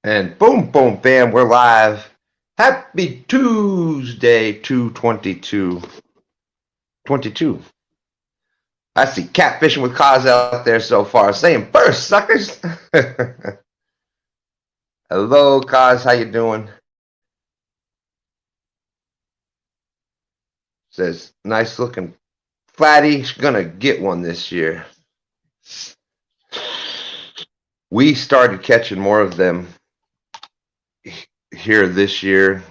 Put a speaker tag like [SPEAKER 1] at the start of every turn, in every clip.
[SPEAKER 1] And boom, boom, bam, we're live. Happy Tuesday, 2/22. 22. I see catfishing with Kaz out there so far, saying burst, suckers. Hello, Kaz, how you doing? Says, nice looking fatty, gonna get one this year. We started catching more of them here this year.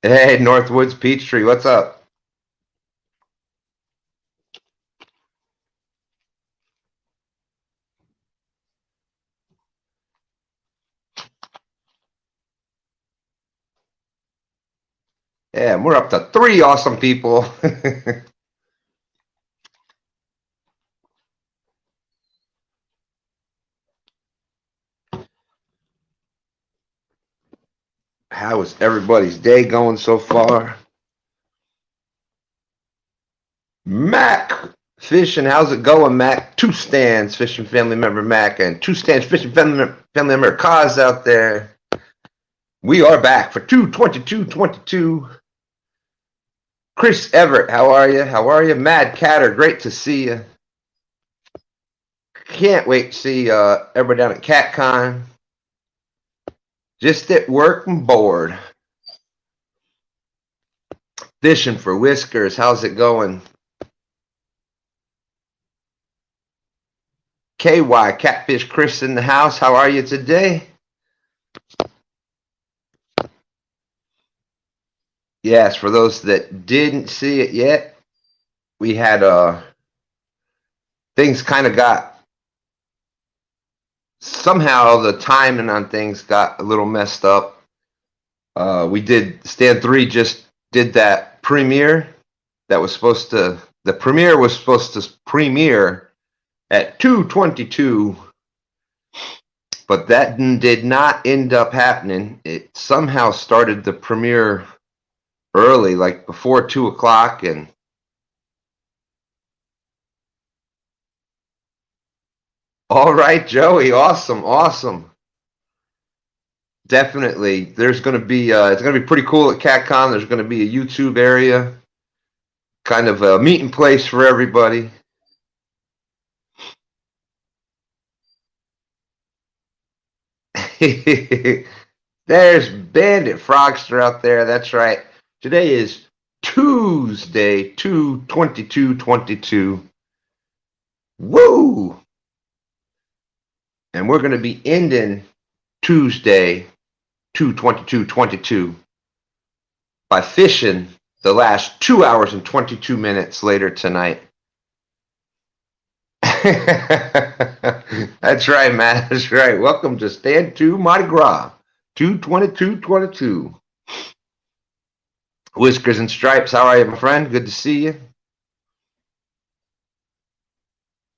[SPEAKER 1] Hey, Northwoods Peachtree, what's up? Yeah, we're up to 3 awesome people. How is everybody's day going so far? Mac Fishing, how's it going, Mac? Two Stands Fishing family member Mac and Two Stands Fishing family member Kaz out there. We are back for 2/22/22. Chris Everett, how are you? How are you? Mad Catter, great to see you. Can't wait to see everybody down at CatCon. Just at work and bored. Fishing for Whiskers, how's it going? KY, Catfish Chris in the house, how are you today? Yes, for those that didn't see it yet, we had things kind of got, somehow the timing on things got a little messed up. We did, Stand 3 just did that premiere that was supposed to, the premiere was supposed to premiere at 2/22, but that did not end up happening. It somehow started the premiere early, like before 2 o'clock, and all right, Joey, awesome. Definitely, there's going to be it's going to be pretty cool at CatCon. There's going to be a YouTube area, kind of a meeting place for everybody. There's Bandit Frogster out there. That's right. Today is Tuesday, 2/22/22. Woo! And we're going to be ending Tuesday, 2/22/22 by fishing the last 2 hours and 22 minutes later tonight. That's right, man. That's right. Welcome to Stand 2 Mardi Gras, 2/22/22. Whiskers and Stripes, how are you, my friend? Good to see you.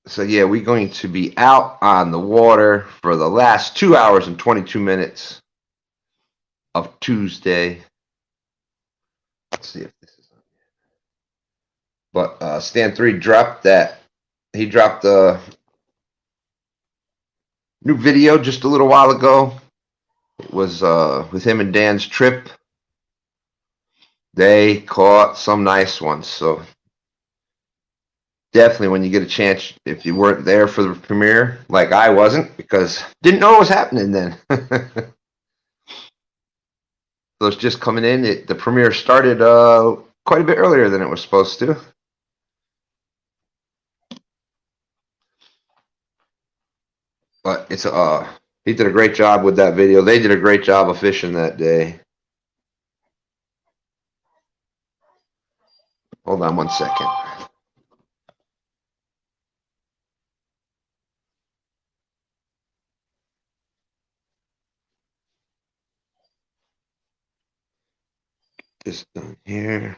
[SPEAKER 1] So yeah, we're going to be out on the water for the last 2 hours and 22 minutes of Tuesday. Let's see if this is on. But Stand 3 dropped that. He dropped a new video just a little while ago. It was with him and Dan's trip. They caught some nice ones. So definitely, when you get a chance, if you weren't there for the premiere, like I wasn't, because didn't know what was happening then. So it's just coming in. The premiere started quite a bit earlier than it was supposed to. But it's he did a great job with that video. They did a great job of fishing that day. Hold on 1 second. This done here.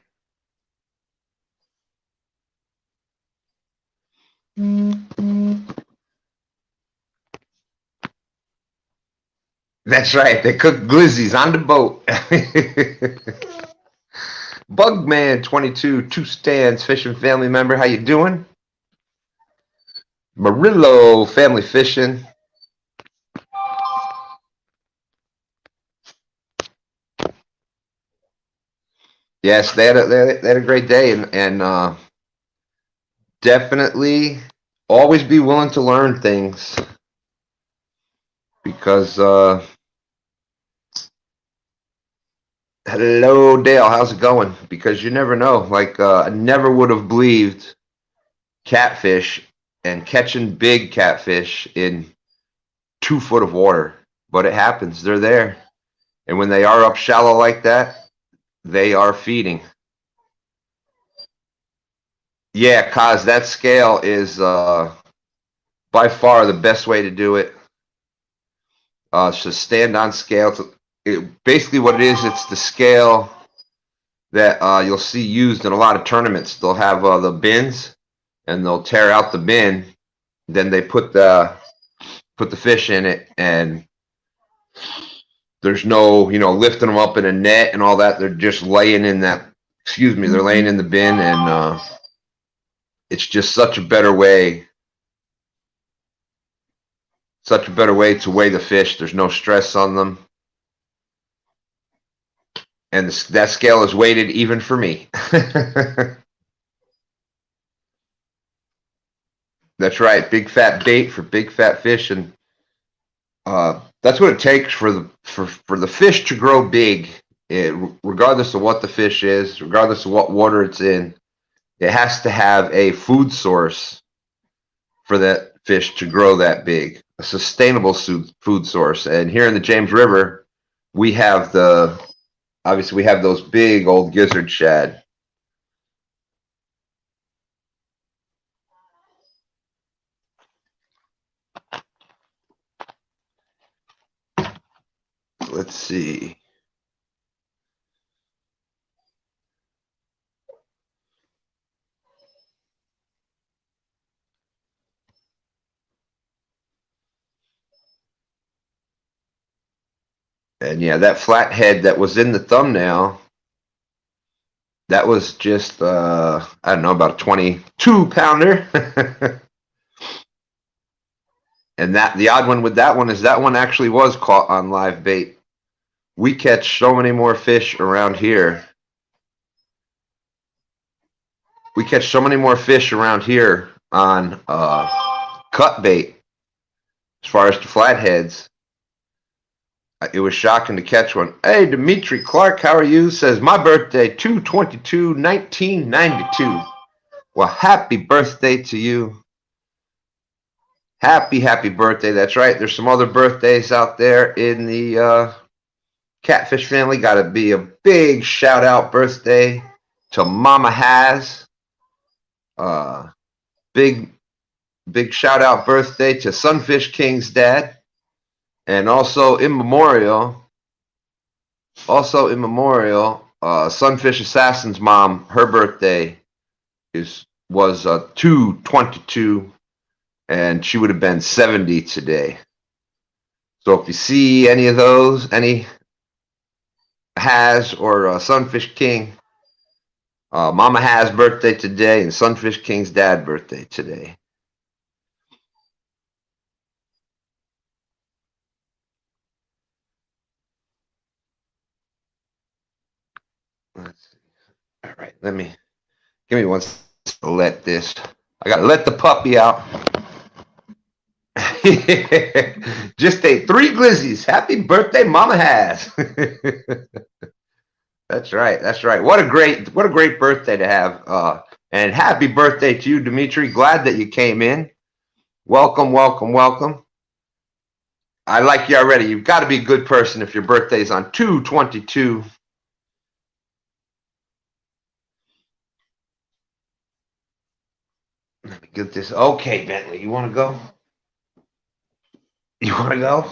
[SPEAKER 1] That's right. They cook glizzies on the boat. Bugman 22, Two Stands Fishing family member. How you doing? Marillo Family Fishing. Yes, they had a great day, and definitely always be willing to learn things because hello Dale, how's it going? Because you never know. Like I never would have believed catfish and catching big catfish in 2 foot of water, but it happens. They're there, and when they are up shallow like that, they are feeding. Yeah, cause that scale is by far the best way to do it. It's just stand on scale. Basically, what it is, it's the scale that you'll see used in a lot of tournaments. They'll have the bins, and they'll tear out the bin. Then they put the fish in it, and there's no lifting them up in a net and all that. They're just laying in that. Excuse me, they're laying in the bin, and it's just such a better way to weigh the fish. There's no stress on them, and that scale is weighted even for me. That's right, big fat bait for big fat fish, and that's what it takes for the fish to grow big. Regardless of what the fish is, regardless of what water it's in, it has to have a food source for that fish to grow that big, a sustainable food source. And here in the James River, we have obviously we have those big old gizzard shad. Let's see. And yeah, that flathead that was in the thumbnail, that was just I don't know, about a 22-pounder. And the odd one with that one is that one actually was caught on live bait. We catch so many more fish around here. We catch so many more fish around here on cut bait as far as the flatheads. It was shocking to catch one. Hey, Dimitri Clark, how are you? Says, my birthday, 2/22/1992. Well, happy birthday to you. Happy birthday. That's right. There's some other birthdays out there in the Catfish family. Got to be a big shout out birthday to Mama Haz. Big shout out birthday to Sunfish Kings' dad. And also in memorial, Sunfish Assassin's mom, her birthday was 2/22, and she would have been 70 today. So if you see any of those, any Haz or Sunfish King, Mama Haz birthday today, and Sunfish King's dad birthday today. Let's see. All right, give me one second to let this. I gotta let the puppy out. Just ate 3 glizzies. Happy birthday, Mama Haz. That's right. That's right. What a great birthday to have. And happy birthday to you, Dimitri. Glad that you came in. Welcome. I like you already. You've got to be a good person if your birthday's on 2/22. Let me get this. Okay, Bentley, you want to go? You want to go?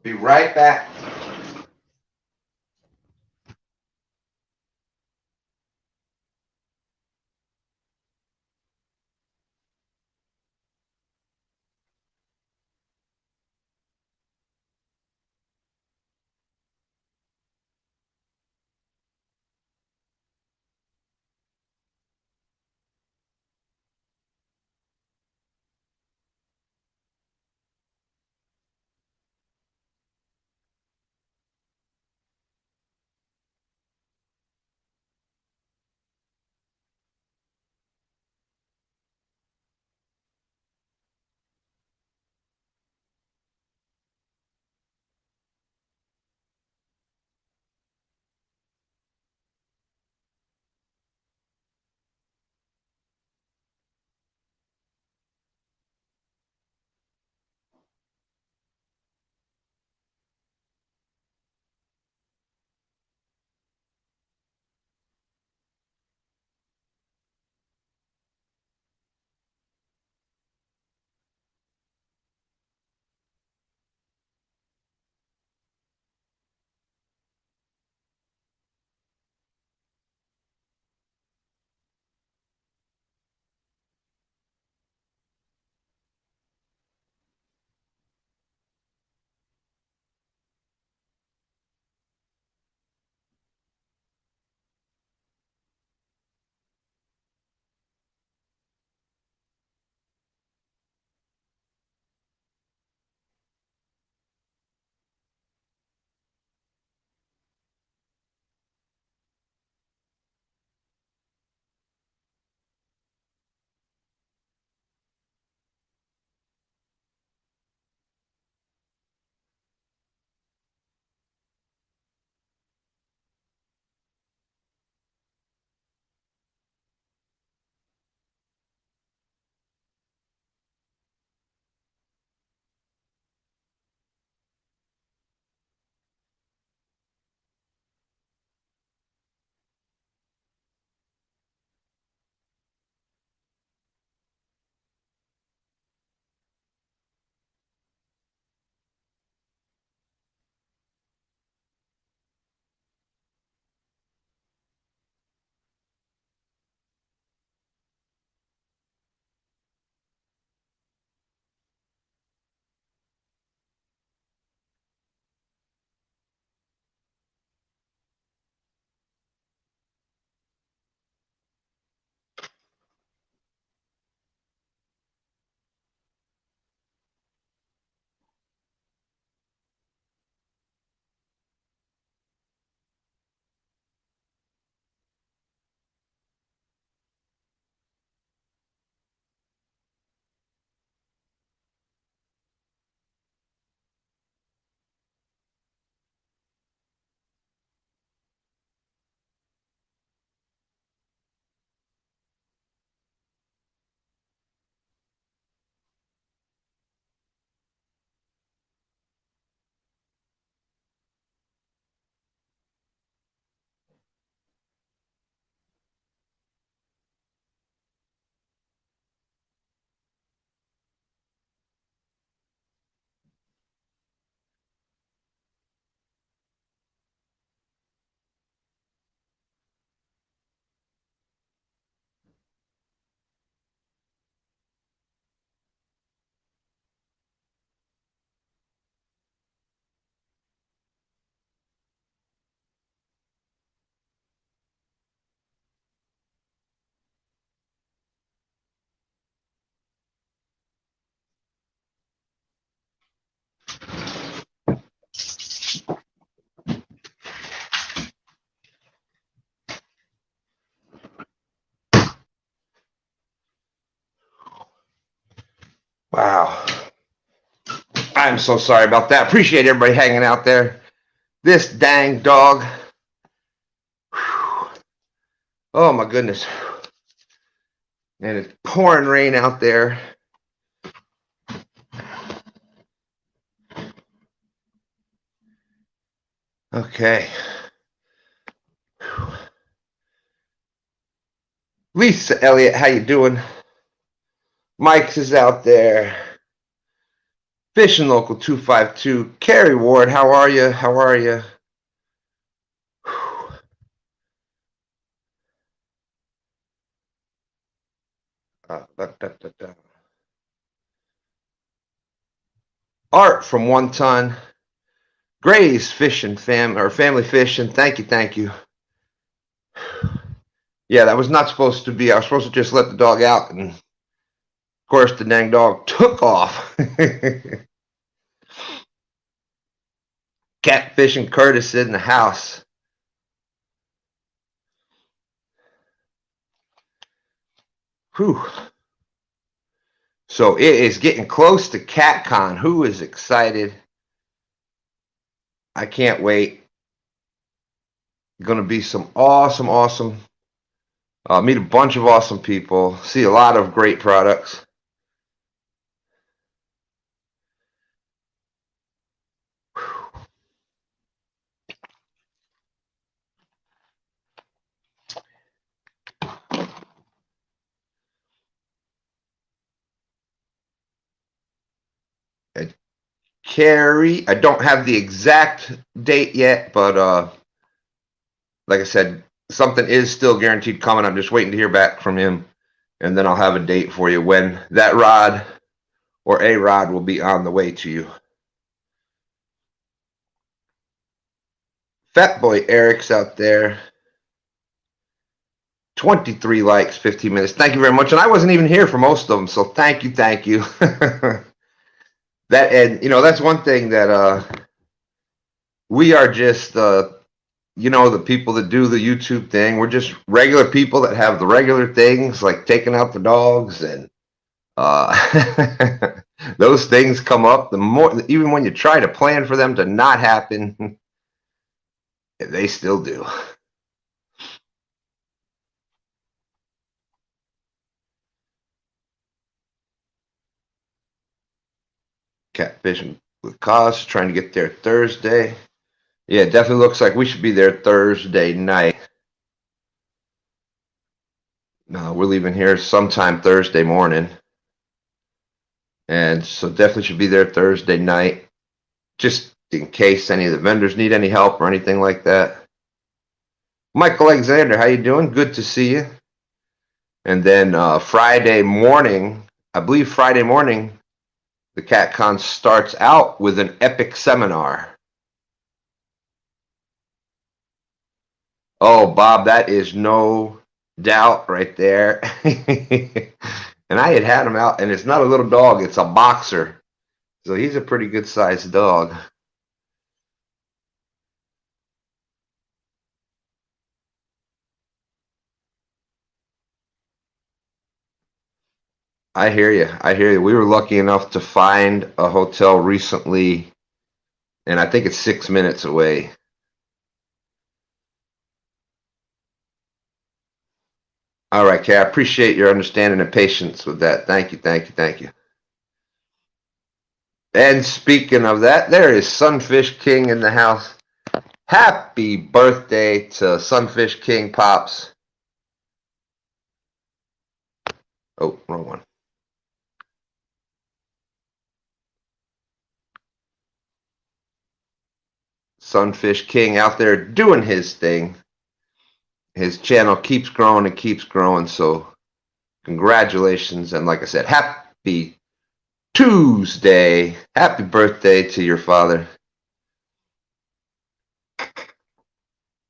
[SPEAKER 1] Be right back. Wow. I'm so sorry about that. Appreciate everybody hanging out there. This dang dog. Whew. Oh my goodness. And it's pouring rain out there. Okay. Lisa Elliott, how you doing? Mike's is out there. Fishing Local 252. Carrie Ward, how are you? How are you? Art from One Ton. Gray's Fishing Family Fishing. Thank you, thank you. Yeah, that was not supposed to be. I was supposed to just let the dog out, and of course the dang dog took off. Catfishing Curtis in the house. Whew. So it is getting close to CatCon. Who is excited? I can't wait. Going to be some awesome. Meet a bunch of awesome people. See a lot of great products. Carrie, I don't have the exact date yet, but like I said, something is still guaranteed coming. I'm just waiting to hear back from him, and then I'll have a date for you when that rod or a rod will be on the way to you. Fat Boy Eric's out there. 23 likes, 15 minutes. Thank you very much. And I wasn't even here for most of them, so thank you. That, and that's one thing that we are just the people that do the YouTube thing. We're just regular people that have the regular things like taking out the dogs, and those things come up. The more, even when you try to plan for them to not happen, they still do. Catfishing with Cause, trying to get there Thursday. Yeah, it definitely looks like we should be there Thursday night. No, we're leaving here sometime Thursday morning. And so definitely should be there Thursday night, just in case any of the vendors need any help or anything like that. Michael Alexander, how you doing? Good to see you. And then Friday morning, I believe Friday morning, the CatCon starts out with an epic seminar. Oh, Bob, that is no doubt right there. And I had him out, and it's not a little dog, it's a boxer. So he's a pretty good sized dog. I hear you. I hear you. We were lucky enough to find a hotel recently, and I think it's 6 minutes away. All right, Kay. I appreciate your understanding and patience with that. Thank you. And speaking of that, there is Sunfish King in the house. Happy birthday to Sunfish King Pops. Oh, wrong one. Sunfish King out there doing his thing. His channel keeps growing, so congratulations. And like I said, happy Tuesday. Happy birthday to your father.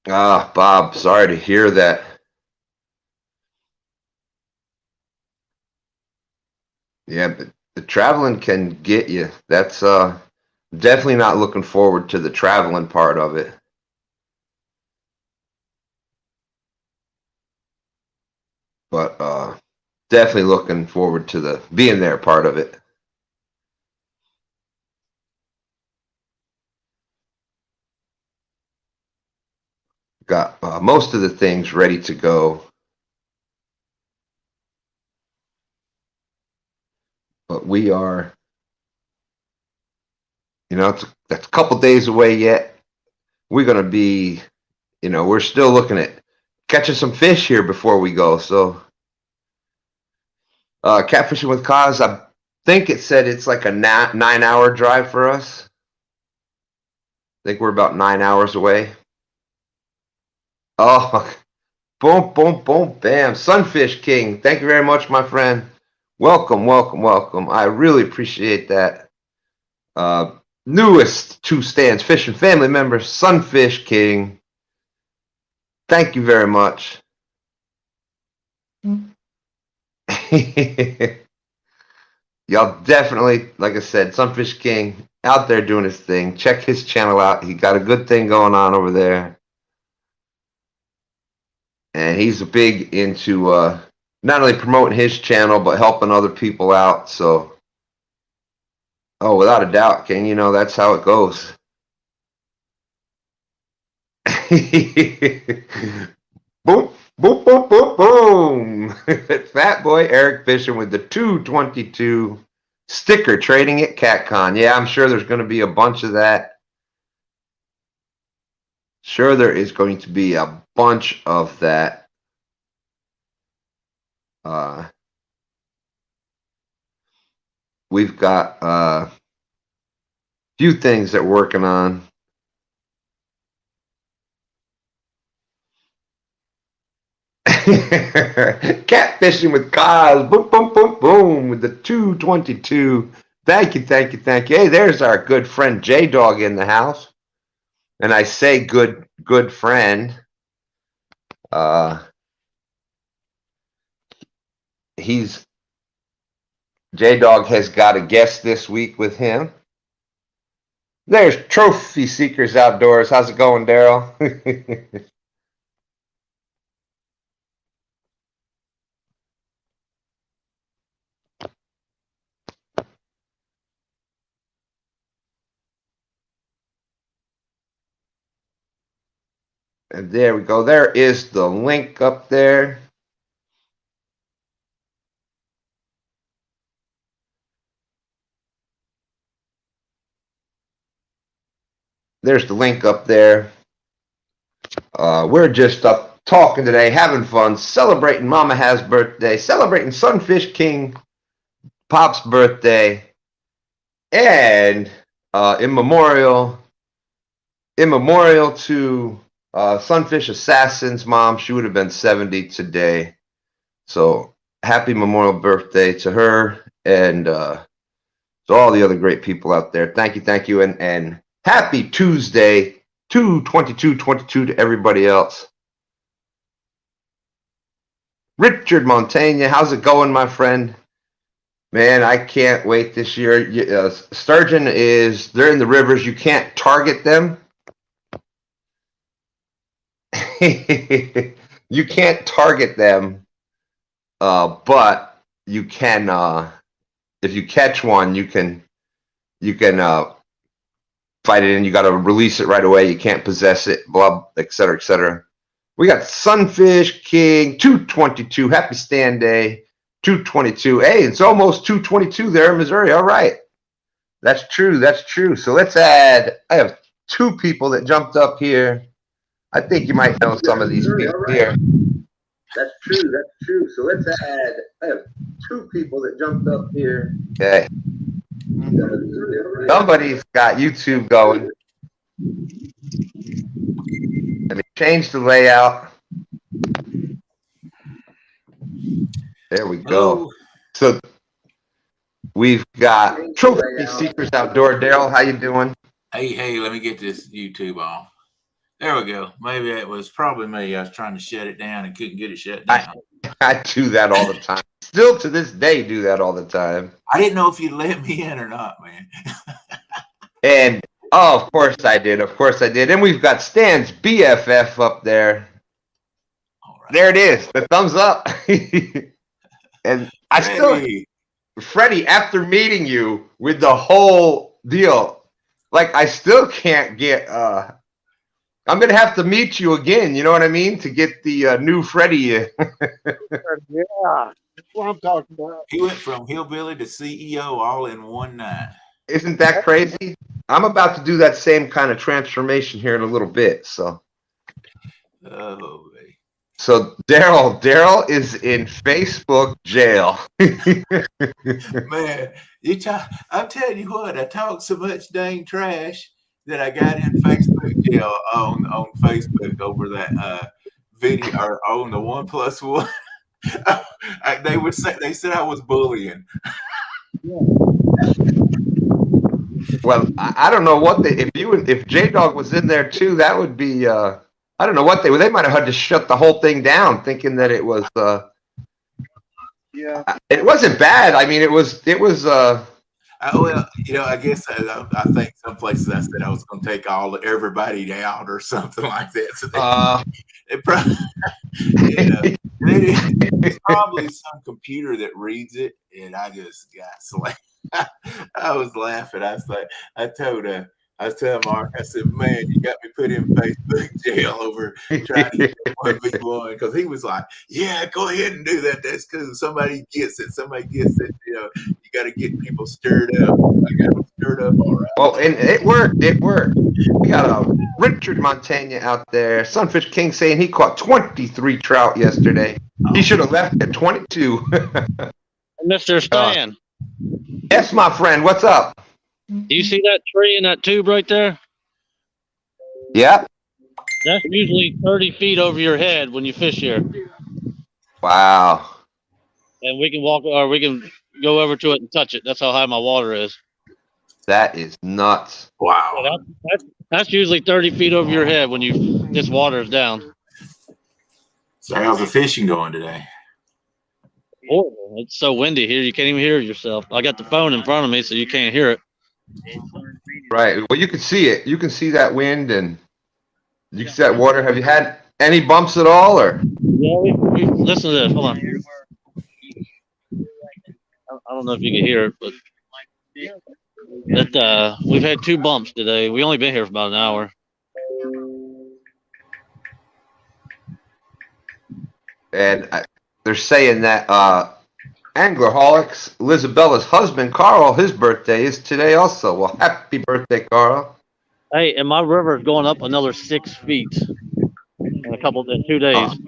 [SPEAKER 1] Ah, Bob, sorry to hear that. Yeah, but the traveling can get you. That's definitely not looking forward to the traveling part of it. But definitely looking forward to the being there part of it. Got most of the things ready to go. But we are, that's a couple days away yet. We're going to be, we're still looking at catching some fish here before we go. So, catfishing with Kaz, I think it said it's like a 9-hour drive for us. I think we're about 9 hours away. Oh, boom, boom, boom, bam. Sunfish King, thank you very much, my friend. Welcome, welcome, welcome. I really appreciate that. Newest 2 stands fishing family member, Sunfish King. Thank you very much. Y'all definitely, like I said, Sunfish King out there doing his thing. Check his channel out. He got a good thing going on over there. And he's big into not only promoting his channel, but helping other people out. So, without a doubt, King, that's how it goes. Boom, boom, boom, boom, boom. Fat boy Eric fishing with the 222 sticker trading at CatCon. Yeah, I'm sure there's going to be a bunch of that. Sure, there is going to be a bunch of that. We've got a few things that we're working on. Catfishing with Kyle. Boom, boom, boom, boom with the 222. Thank you, thank you, thank you. Hey, there's our good friend J-Dog in the house. And I say good friend. J-Dog has got a guest this week with him. There's Trophy Seekers Outdoors. How's it going, Daryl? And there we go. There is the link up there. There's the link up there. We're just up talking today, having fun, celebrating Mama Haz birthday, celebrating Sunfish King Pop's birthday, and in memorial to Sunfish Assassin's mom. She would have been 70 today. So happy memorial birthday to her and to all the other great people out there. Thank you, and happy Tuesday, 2/22/22 to everybody else. Richard Montaigne, how's it going, my friend? Man, I can't wait this year. Sturgeon they're in the rivers. You can't target them. You can't target them, but you can, if you catch one, you can fight it in. You got to release it right away. You can't possess it, blah, et cetera, et cetera. We got Sunfish King 222. Happy stand day 222. Hey, it's almost 222 there in Missouri. All right, that's true. So let's add. I have 2 people that jumped up here. I think you might know some of these people here. That's true. So let's add. I have 2 people that jumped up here. Okay. Somebody's got YouTube going. Let me change the layout. There we go. So we've got Trophy Seekers Outdoor. Daryl, how you doing?
[SPEAKER 2] Hey, let me get this YouTube off. There we go. Maybe it was probably me. I was trying to shut it down and couldn't get it shut down.
[SPEAKER 1] I do that all the time. Still to this day do that all the time.
[SPEAKER 2] I didn't know if you'd let me in or not, man.
[SPEAKER 1] And of course I did. And we've got Stan's BFF up there. All right. There it is. The thumbs up. And I still, Freddie, after meeting you with the whole deal, like I still can't get I'm gonna have to meet you again. You know what I mean? To get the new Freddie.
[SPEAKER 3] Yeah, that's what I'm talking about.
[SPEAKER 2] He went from hillbilly to CEO all in one night.
[SPEAKER 1] Isn't that crazy? I'm about to do that same kind of transformation here in a little bit. So
[SPEAKER 2] Oh, man.
[SPEAKER 1] Daryl is in Facebook jail.
[SPEAKER 2] Man, I'm telling you what, I talked so much dang trash that I got in Facebook jail on Facebook over that video or on the 1+1. They said I was bullying.
[SPEAKER 1] Well, I don't know what if J Dog was in there too, that would be I don't know what they might have had to shut the whole thing down, thinking that it was
[SPEAKER 3] Yeah.
[SPEAKER 1] it wasn't bad. I mean, it was
[SPEAKER 2] Well, I guess I think some places I said I was going to take everybody out or something like that. So it probably, it's probably some computer that reads it, and I just got slammed. I was laughing. I was telling Mark, I said, man, you got me put in Facebook jail over trying to get 1v1, because he was like, yeah, go ahead and do that. That's cool. Somebody gets it. You got to get people stirred up. I got them stirred up all right.
[SPEAKER 1] Well, and it worked. We got Richard Montana out there. Sunfish Kings saying he caught 23 trout yesterday. He should have left at 22.
[SPEAKER 4] Mr. Stan.
[SPEAKER 1] Yes, my friend. What's up?
[SPEAKER 4] Do you see that tree in that tube right there?
[SPEAKER 1] Yeah.
[SPEAKER 4] That's usually 30 feet over your head when you fish here.
[SPEAKER 1] Wow.
[SPEAKER 4] And we can walk, or we can go over to it and touch it. That's how high my water is.
[SPEAKER 1] That is nuts.
[SPEAKER 2] Wow.
[SPEAKER 4] So that's usually 30 feet over your head when this water is down.
[SPEAKER 2] So how's the fishing going today?
[SPEAKER 4] Horrible. It's so windy here, you can't even hear yourself. I got the phone in front of me, so you can't hear it.
[SPEAKER 1] Right. Well, you can see it. You can see that wind and you can see that water. Have you had any bumps at all, or?
[SPEAKER 4] Yeah, we listen to this. Hold on. I don't know if you can hear it, but we've had 2 bumps today. We only been here for about an hour.
[SPEAKER 1] And they're saying that Anglerholics, Lisabella's husband, Carl, his birthday is today also. Well, happy birthday, Carl.
[SPEAKER 4] Hey, and my river is going up another 6 feet in 2 days.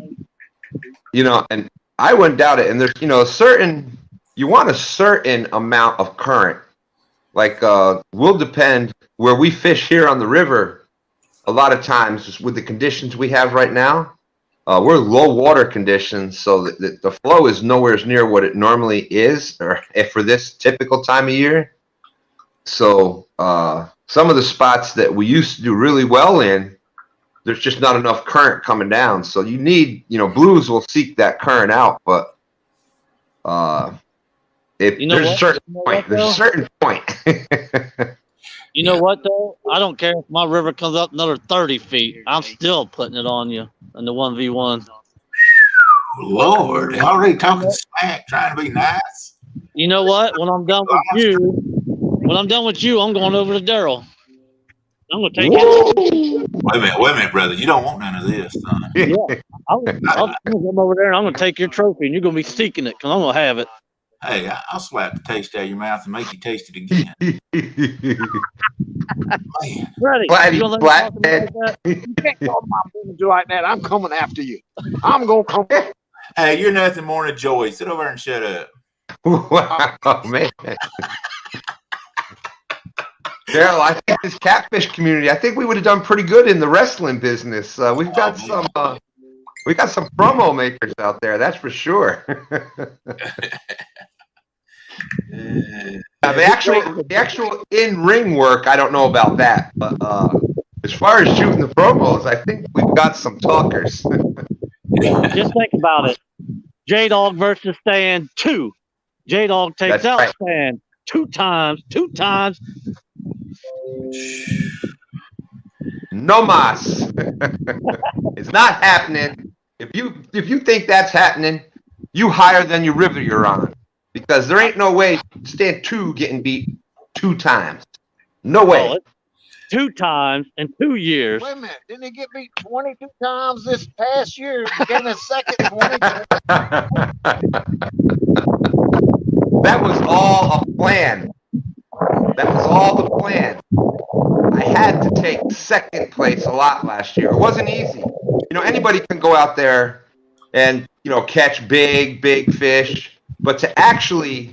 [SPEAKER 1] And I wouldn't doubt it. And there's, you want a certain amount of current. Like, will depend where we fish here on the river. A lot of times with the conditions we have right now, we're low water conditions, so the flow is nowhere near what it normally is, or for this typical time of year. So some of the spots that we used to do really well in, there's just not enough current coming down. So you need, blues will seek that current out, but there's a certain point.
[SPEAKER 4] You know what, though? I don't care if my river comes up another 30 feet. I'm still putting it on you in the 1v1.
[SPEAKER 2] Lord, already talking smack, trying to be nice.
[SPEAKER 4] You know what? When I'm done with you, I'm going over to Daryl. I'm going to take it.
[SPEAKER 2] Wait a minute, brother. You don't want none of this, son.
[SPEAKER 4] Yeah. I'll come over there and I'm going to take your trophy, and you're going to be seeking it because I'm going to have it.
[SPEAKER 2] Hey, I'll slap the taste out of your mouth and make you taste it again. Man.
[SPEAKER 4] Ready?
[SPEAKER 1] Flathead.
[SPEAKER 3] You can't call my business like that. I'm coming after you. I'm going to come.
[SPEAKER 2] Hey, you're nothing more than a joy. Sit over and shut up.
[SPEAKER 1] Wow, man. Daryl, I think this catfish community, I think we would have done pretty good in the wrestling business. We've got some promo makers out there, that's for sure. The actual in-ring work, I don't know about that, but as far as shooting the promos, I think we've got some talkers.
[SPEAKER 4] Just think about it. J-Dog versus Stan 2. J-Dog takes out Stan 2 times.
[SPEAKER 1] No mas. It's not happening. If you think that's happening, you higher than your river you're on. Because there ain't no way Stan 2 getting beat 2 times. No way.
[SPEAKER 4] 2 times in 2 years.
[SPEAKER 3] Wait a minute. Didn't he get beat 22 times this past year? Getting his second 20.
[SPEAKER 1] That was all a plan. That was all the plan. I had to take second place a lot last year. It wasn't easy. You know, anybody can go out there and, you know, catch big fish, but to actually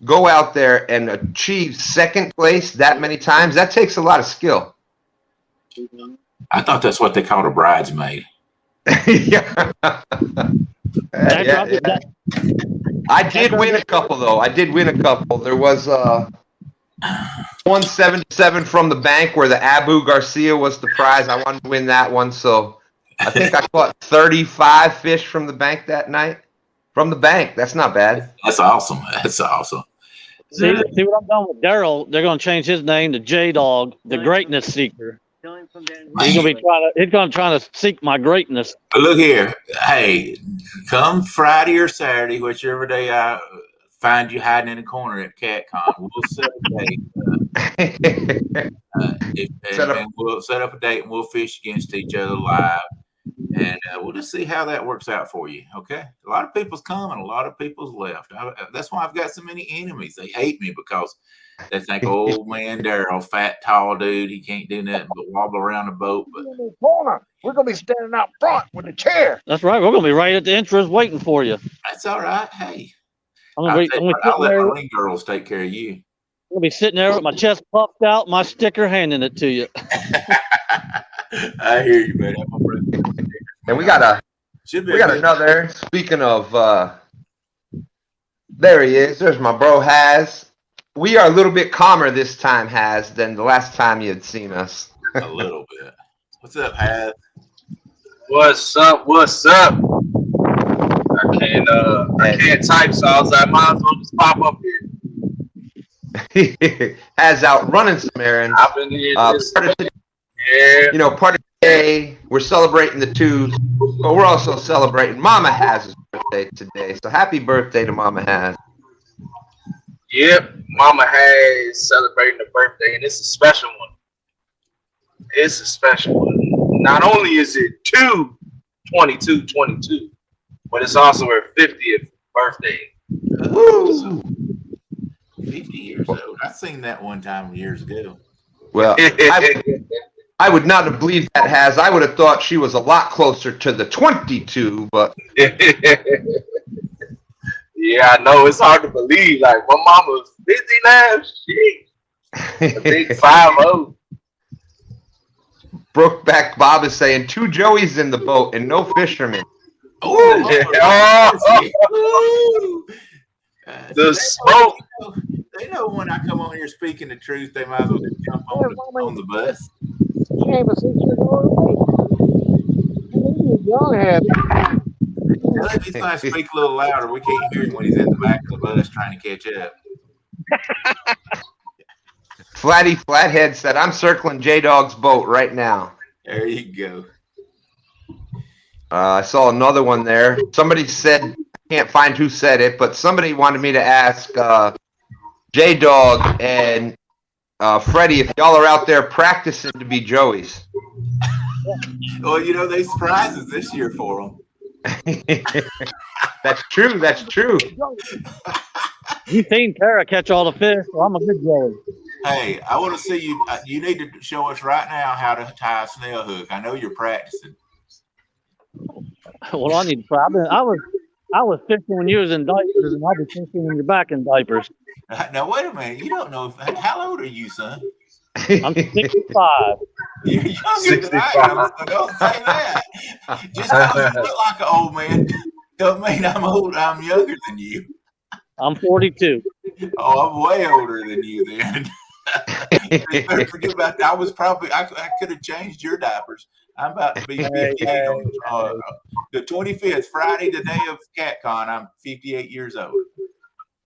[SPEAKER 1] go out there and achieve second place that many times, that takes a lot of skill.
[SPEAKER 2] I thought that's what they called a bridesmaid.
[SPEAKER 1] Yeah. I did win a couple, though. I did win a couple. There was 177 from the bank where the Abu Garcia was the prize. I wanted to win that one, so I think I caught 35 fish from the bank that night. From the bank. That's not bad.
[SPEAKER 2] That's awesome. That's awesome.
[SPEAKER 4] See what I'm doing with Daryl? They're going to change his name to J-Dog, the Greatness Seeker. He's going to try to seek my greatness.
[SPEAKER 2] But look here. Hey, come Friday or Saturday, whichever day I find you hiding in a corner at CatCon, we'll set a date. We'll set up a date and we'll fish against each other live. And we'll just see how that works out for you. Okay. A lot of people's come and a lot of people's left. That's why I've got so many enemies. They hate me because they think, old man Daryl, fat, tall dude, he can't do nothing but wobble around the boat. But
[SPEAKER 3] In the corner. We're going to be standing out front with a chair.
[SPEAKER 4] That's right. We're going to be right at the entrance waiting for you.
[SPEAKER 2] that's all right. Hey,
[SPEAKER 4] I'll
[SPEAKER 2] I'll
[SPEAKER 4] let
[SPEAKER 2] let my ring girls take care of you.
[SPEAKER 4] I'm going to be sitting there with my chest puffed out, my sticker handing it to you.
[SPEAKER 2] I hear you, man. I'm a brother.
[SPEAKER 1] And we got another. Speaking of, there he is. There's my bro Haz. We are a little bit calmer this time, Haz, than the last time you had seen us.
[SPEAKER 2] A little bit. What's up, Haz?
[SPEAKER 5] What's up? What's up? I can't type, so I was like, might as well just pop up here.
[SPEAKER 1] Haz out running some errands.
[SPEAKER 5] I've been here.
[SPEAKER 1] Part of the day, we're celebrating the twos, but we're also celebrating Mama Haz's birthday today. So happy birthday to Mama Haz.
[SPEAKER 5] Yep, Mama Haz celebrating the birthday, and it's a special one. It's a special one. Not only is it 22, but it's also her 50th birthday.
[SPEAKER 1] Woo!
[SPEAKER 2] 50 years old. I seen that one time years ago.
[SPEAKER 1] Well, I would not have believed that, Haz. I would have thought she was a lot closer to the 22, but
[SPEAKER 5] yeah, I know it's hard to believe. Like my mama's 50 now. Shit, a big 50.
[SPEAKER 1] Brokeback Bob is saying 2 Joeys in the boat and no fishermen.
[SPEAKER 5] The smoke.
[SPEAKER 2] They know when I come on here speaking the truth, they might as well just jump on the bus.
[SPEAKER 3] She ain't but 6 years old. He's young, Haz.
[SPEAKER 2] He's trying to speak a little louder. We can't hear him when he's at the back of the bus trying to catch up.
[SPEAKER 1] Flathead said, I'm circling J-Dog's boat right now.
[SPEAKER 2] There you go.
[SPEAKER 1] I saw another one there. Somebody said, I can't find who said it, but somebody wanted me to ask J-Dog and Freddie if y'all are out there practicing to be Joeys.
[SPEAKER 2] Well, you know, they surprises this year for them.
[SPEAKER 1] That's true. That's true.
[SPEAKER 4] You seen Tara catch all the fish, so I'm a good Joey.
[SPEAKER 2] Hey, I want to see you. You need to show us right now how to tie a snail hook. I know you're practicing.
[SPEAKER 4] Well, I need to try. I was fishing when you was in diapers, and I'll be fishing when you're back in diapers.
[SPEAKER 2] Now, wait a minute. You don't know. How old are you, son?
[SPEAKER 4] I'm 65.
[SPEAKER 2] You're younger than I am, so don't say that. Just because you look like an old man don't mean I'm old. I'm younger than you.
[SPEAKER 4] I'm 42.
[SPEAKER 2] Oh, I'm way older than you then. Forget about that. I could have changed your diapers. I'm about to be 58 on the 25th, Friday, the day of CatCon. I'm 58 years old.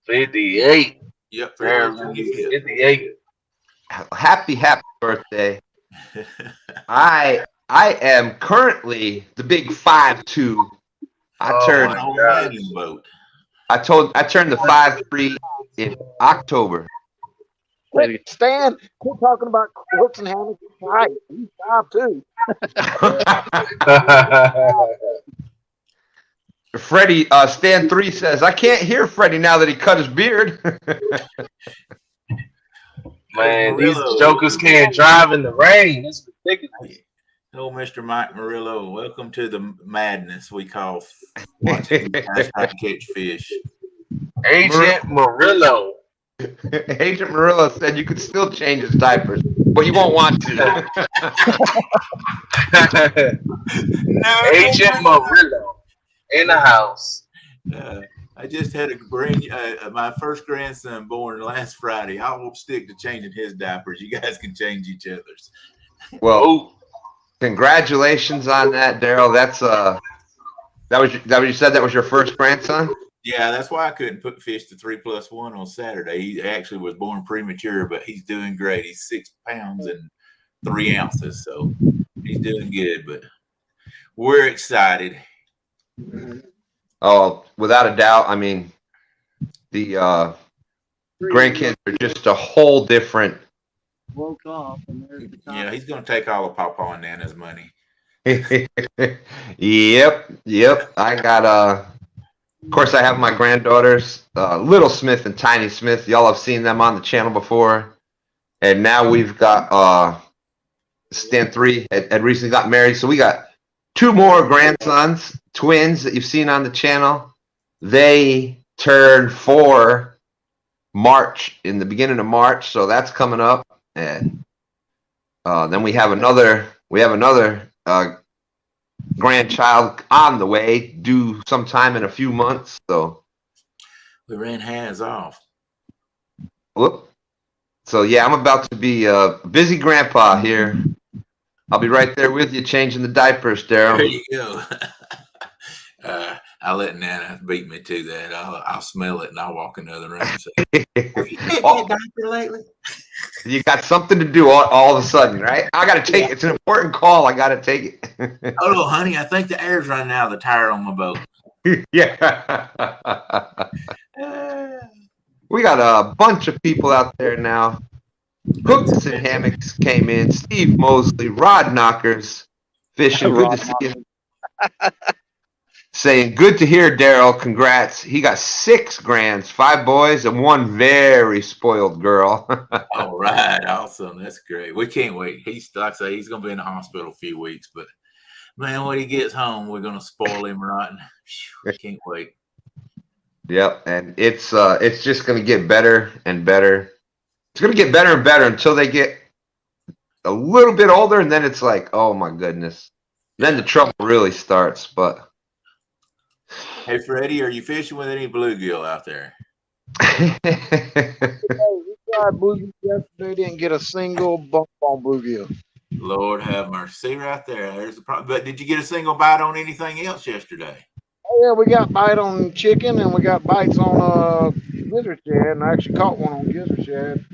[SPEAKER 5] 58.
[SPEAKER 2] Yep,
[SPEAKER 5] 58.
[SPEAKER 1] Happy birthday. I am currently the big 5'2". I turned the 5'3" in October.
[SPEAKER 3] Quit, Stan, quit talking about quilts and hammocks. Right. He's 5'2".
[SPEAKER 1] Freddie, Stan 3 says, I can't hear Freddie now that he cut his beard.
[SPEAKER 5] Man, these jokers can't drive in the rain. It's ridiculous.
[SPEAKER 2] Hello, Mr. Mike Murillo. Welcome to the madness we call watching guys try to catch fish.
[SPEAKER 5] Agent Murillo.
[SPEAKER 1] Agent Murillo said you could still change his diapers, but you won't want to.
[SPEAKER 5] Agent Murillo in the house.
[SPEAKER 2] I just had to bring my first grandson born last Friday. I won't stick to changing his diapers. You guys can change each other's.
[SPEAKER 1] Well, congratulations on that, Daryl. That's that was what you said. That was your first grandson.
[SPEAKER 2] Yeah, that's why I couldn't put fish to 3+1 on Saturday. He actually was born premature, but he's doing great. He's 6 pounds and 3 ounces, so he's doing good. But we're excited.
[SPEAKER 1] Oh, without a doubt. I mean, the grandkids are just a whole different.
[SPEAKER 4] Woke off. And there's the time.
[SPEAKER 2] Yeah, he's going to take all of Papa and Nana's money.
[SPEAKER 1] Yep. I got of course, I have my granddaughters, Little Smith and Tiny Smith. Y'all have seen them on the channel before, and now we've got Stan 3 had recently got married, so we got 2 more grandsons, twins that you've seen on the channel. They turned 4 in the beginning of March, so that's coming up, and then we have another grandchild on the way, due sometime in a few months. So
[SPEAKER 2] We ran Haz off.
[SPEAKER 1] whoop. So yeah, I'm about to be a busy grandpa here. I'll be right there with you, changing the diapers,
[SPEAKER 2] There
[SPEAKER 1] Daryl.
[SPEAKER 2] you go. I'll let Nana beat me to that. I'll smell it and I'll walk in the other room and say, "Have you been
[SPEAKER 1] Oh,
[SPEAKER 2] diaper lately?"
[SPEAKER 1] you got something to do all of a sudden, right? I got to take it. It's an important call. I got to take it.
[SPEAKER 2] Oh, honey, I think the air's running out of the tire on my boat.
[SPEAKER 1] Yeah. We got a bunch of people out there now. Hooks and Hammocks came in. Steve Mosley, Rod Knockers, fishing. Good to see you. Saying, good to hear, Daryl. Congrats. He got 6 grands, 5 boys, and 1 very spoiled girl.
[SPEAKER 2] All right, awesome. That's great. We can't wait. He's like I say, he's gonna be in the hospital a few weeks, but man, when he gets home, we're gonna spoil him rotten. Can't wait.
[SPEAKER 1] Yep, and it's just gonna get better and better. It's gonna get better and better until they get a little bit older, and then it's like, oh my goodness. Then the trouble really starts, but
[SPEAKER 2] Hey, Freddie, are you fishing with any bluegill out there?
[SPEAKER 3] We tried bluegill yesterday, didn't get a single bump on bluegill.
[SPEAKER 2] Lord have mercy. See right there. There's the problem. But did you get a single bite on anything else yesterday?
[SPEAKER 3] Oh, yeah, we got bite on chicken and we got bites on gizzard shad, and I actually caught one on gizzard shad.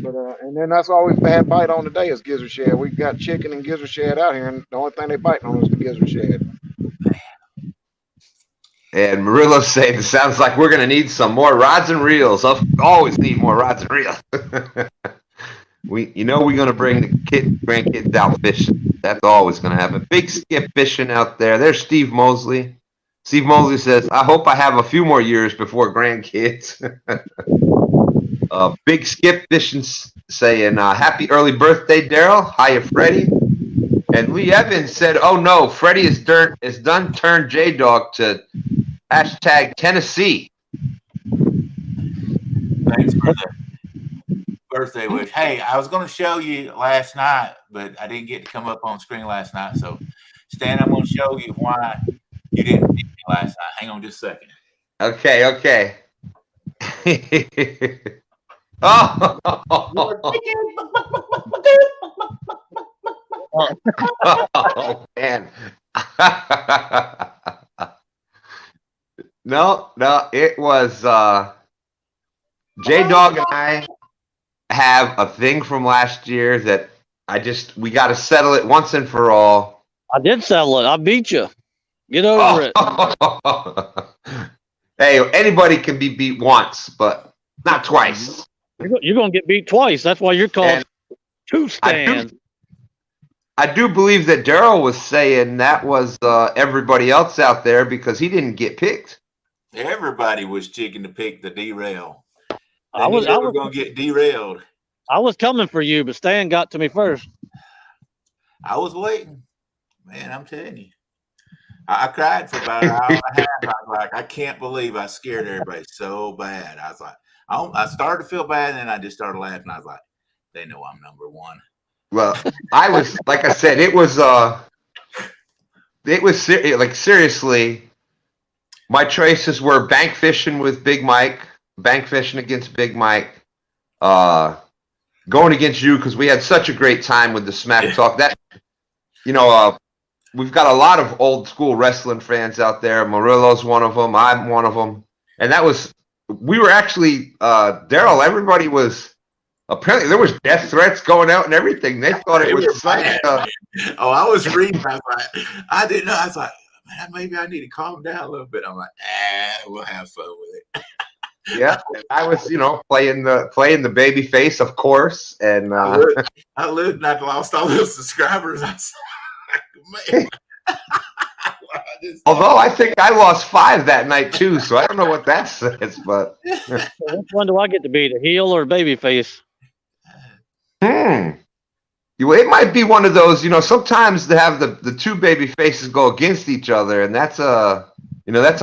[SPEAKER 3] But and then that's all we've had bite on today is gizzard shad. We've got chicken and gizzard shad out here, and the only thing they biting on is the gizzard shad.
[SPEAKER 1] And Murillo's saying it sounds like we're gonna need some more rods and reels. I'll always need more rods and reels. We're gonna bring the grandkids out fishing. That's always gonna happen. Big Skip fishing out there. There's Steve Mosley. Steve Mosley says, I hope I have a few more years before grandkids. Big Skip fishing saying, happy early birthday, Daryl. Hiya, Freddie. And Lee Evans said, oh no, Freddie is done turned J-Dog to hashtag Tennessee.
[SPEAKER 2] Thanks for the birthday wish. Hey, I was going to show you last night, but I didn't get to come up on screen last night. So, Stan, I'm going to show you why you didn't beat me last night. Hang on just a second.
[SPEAKER 1] Okay. Oh. Oh man. No, it was J-Dog and I have a thing from last year that we got to settle it once and for all.
[SPEAKER 4] I did settle it. I beat you. Get over it.
[SPEAKER 1] Hey, anybody can be beat once, but not twice.
[SPEAKER 4] You're gonna get beat twice. That's why you're called
[SPEAKER 1] And
[SPEAKER 4] two stands.
[SPEAKER 1] I do believe that Daryl was saying that was everybody else out there because he didn't get picked.
[SPEAKER 2] Everybody was chicken to pick the derail.
[SPEAKER 4] I was
[SPEAKER 2] going to get derailed.
[SPEAKER 4] I was coming for you, but Stan got to me first.
[SPEAKER 2] I was waiting. Man, I'm telling you. I cried for about an hour and a half. I was like, I can't believe I scared everybody so bad. I was like, I started to feel bad, and then I just started laughing. I was like, they know I'm number one.
[SPEAKER 1] Well, I was, like I said, it was like seriously, my choices were bank fishing with Big Mike, bank fishing against Big Mike, going against you because we had such a great time with the Smack Talk. That, we've got a lot of old school wrestling fans out there. Murillo's one of them. I'm one of them. And we were actually, Daryl, everybody was, apparently there was death threats going out and everything. They thought it was such
[SPEAKER 2] I was reading. I was like, I didn't know. I was like, man, maybe I need to calm down a little bit. I'm like, we'll have fun with it.
[SPEAKER 1] Yeah, I was, playing the baby face, of course, and
[SPEAKER 2] I lived and I lost all those subscribers. I was like, man.
[SPEAKER 1] Although I think I lost 5 that night too, so I don't know what that says. But
[SPEAKER 4] which one do I get to be, the heel or baby face?
[SPEAKER 1] It might be one of those. Sometimes they have the two baby faces go against each other, and that's a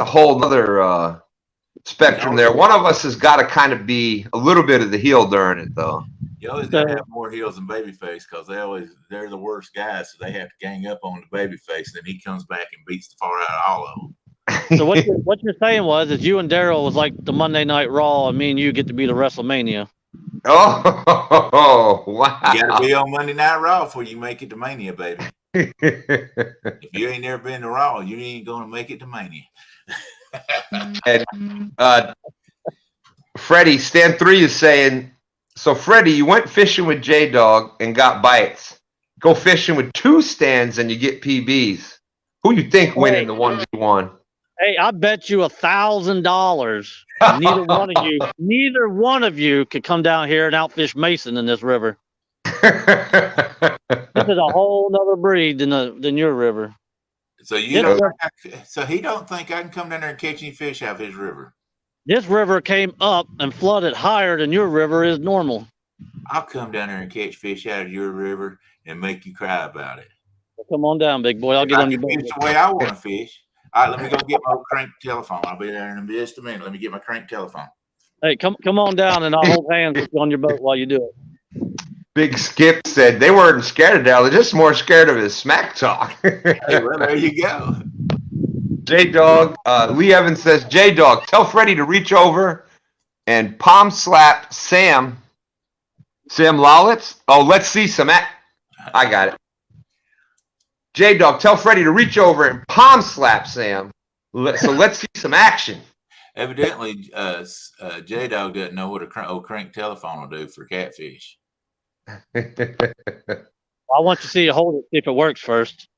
[SPEAKER 1] whole other spectrum there. One of us has got to kind of be a little bit of the heel during it, though.
[SPEAKER 2] You always got to have more heels than babyface because they're the worst guys, so they have to gang up on the babyface. Then he comes back and beats the far out of all of them.
[SPEAKER 4] So what you're saying is you and Daryl was like the Monday Night Raw, and me and you get to be the WrestleMania.
[SPEAKER 1] Oh, wow!
[SPEAKER 2] You got to be on Monday Night Raw before you make it to Mania, baby. If you ain't never been to Raw, you ain't gonna make it to Mania.
[SPEAKER 1] And Freddie, Stan 3 is saying, so Freddie, you went fishing with J-Dog and got bites. Go fishing with 2 stands and you get PBs. Who you think winning the 1v1?
[SPEAKER 4] Hey, I bet you $1,000. Neither one of you could come down here and outfish Mason in this river. This is a whole nother breed than your river.
[SPEAKER 2] So he don't think I can come down there and catch any fish out of his river.
[SPEAKER 4] This river came up and flooded higher than your river is normal.
[SPEAKER 2] I'll come down there and catch fish out of your river and make you cry about it.
[SPEAKER 4] Well, come on down, big boy. I'll get on your boat.
[SPEAKER 2] It's the way I want to fish. All right, let me go get my crank telephone. I'll be there in just a minute. Let me get my crank telephone.
[SPEAKER 4] Hey, come on down and I'll hold hands with you on your boat while you do it.
[SPEAKER 1] Big Skip said they weren't scared of Daryl. They're just more scared of his smack talk.
[SPEAKER 2] Hey, well, there you go.
[SPEAKER 1] J-Dog, Lee Evans says, J-Dog, tell Freddie to reach over and palm slap Sam Lawlitz. Oh, let's see some I got it. J-Dog, tell Freddie to reach over and palm slap Sam. So let's see some action.
[SPEAKER 2] Evidently, J-Dog doesn't know what a crank telephone will do for catfish.
[SPEAKER 4] I want you to see you hold it, see if it works first.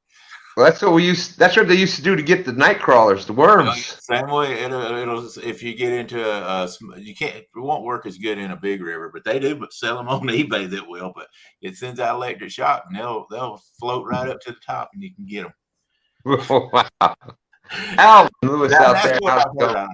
[SPEAKER 1] Well, that's what they used to do to get the night crawlers, the worms.
[SPEAKER 2] Same way, it'll if you get into it won't work as good in a big river, but they do sell them on eBay that will. But it sends out electric shock, and they'll float right up to the top, and you can get them.
[SPEAKER 1] Wow. Al Lewis out there.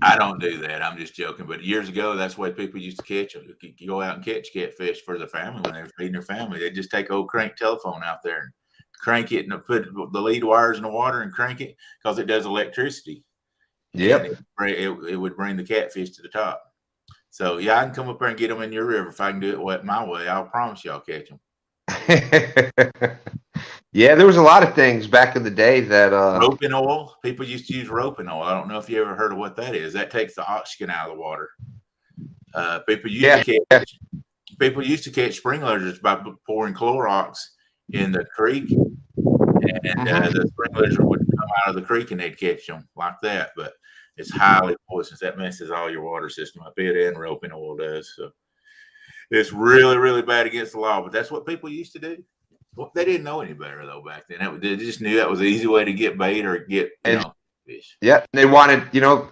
[SPEAKER 2] I don't do that. I'm just joking. But years ago, that's the way people used to catch them. You go out and catch catfish for their family when they were feeding their family. They just take old crank telephone out there and crank it and put the lead wires in the water and crank it because it does electricity.
[SPEAKER 1] Yep.
[SPEAKER 2] It would bring the catfish to the top. So, yeah, I can come up there and get them in your river. If I can do it my way, I'll promise you I'll catch them.
[SPEAKER 1] Yeah, there was a lot of things back in the day that
[SPEAKER 2] roping oil. People used to use roping oil. I don't know if you ever heard of what that is. That takes the oxygen out of the water. People used to catch spring lizards by pouring Clorox in the creek, and the spring lizard would come out of the creek and they'd catch them like that. But it's highly poisonous. That messes all your water system up. It and roping oil does. So it's really, really bad against the law. But that's what people used to do. Well, they didn't know any better though back then. They just knew that was the easy way to get bait or get fish.
[SPEAKER 1] Yeah, they wanted,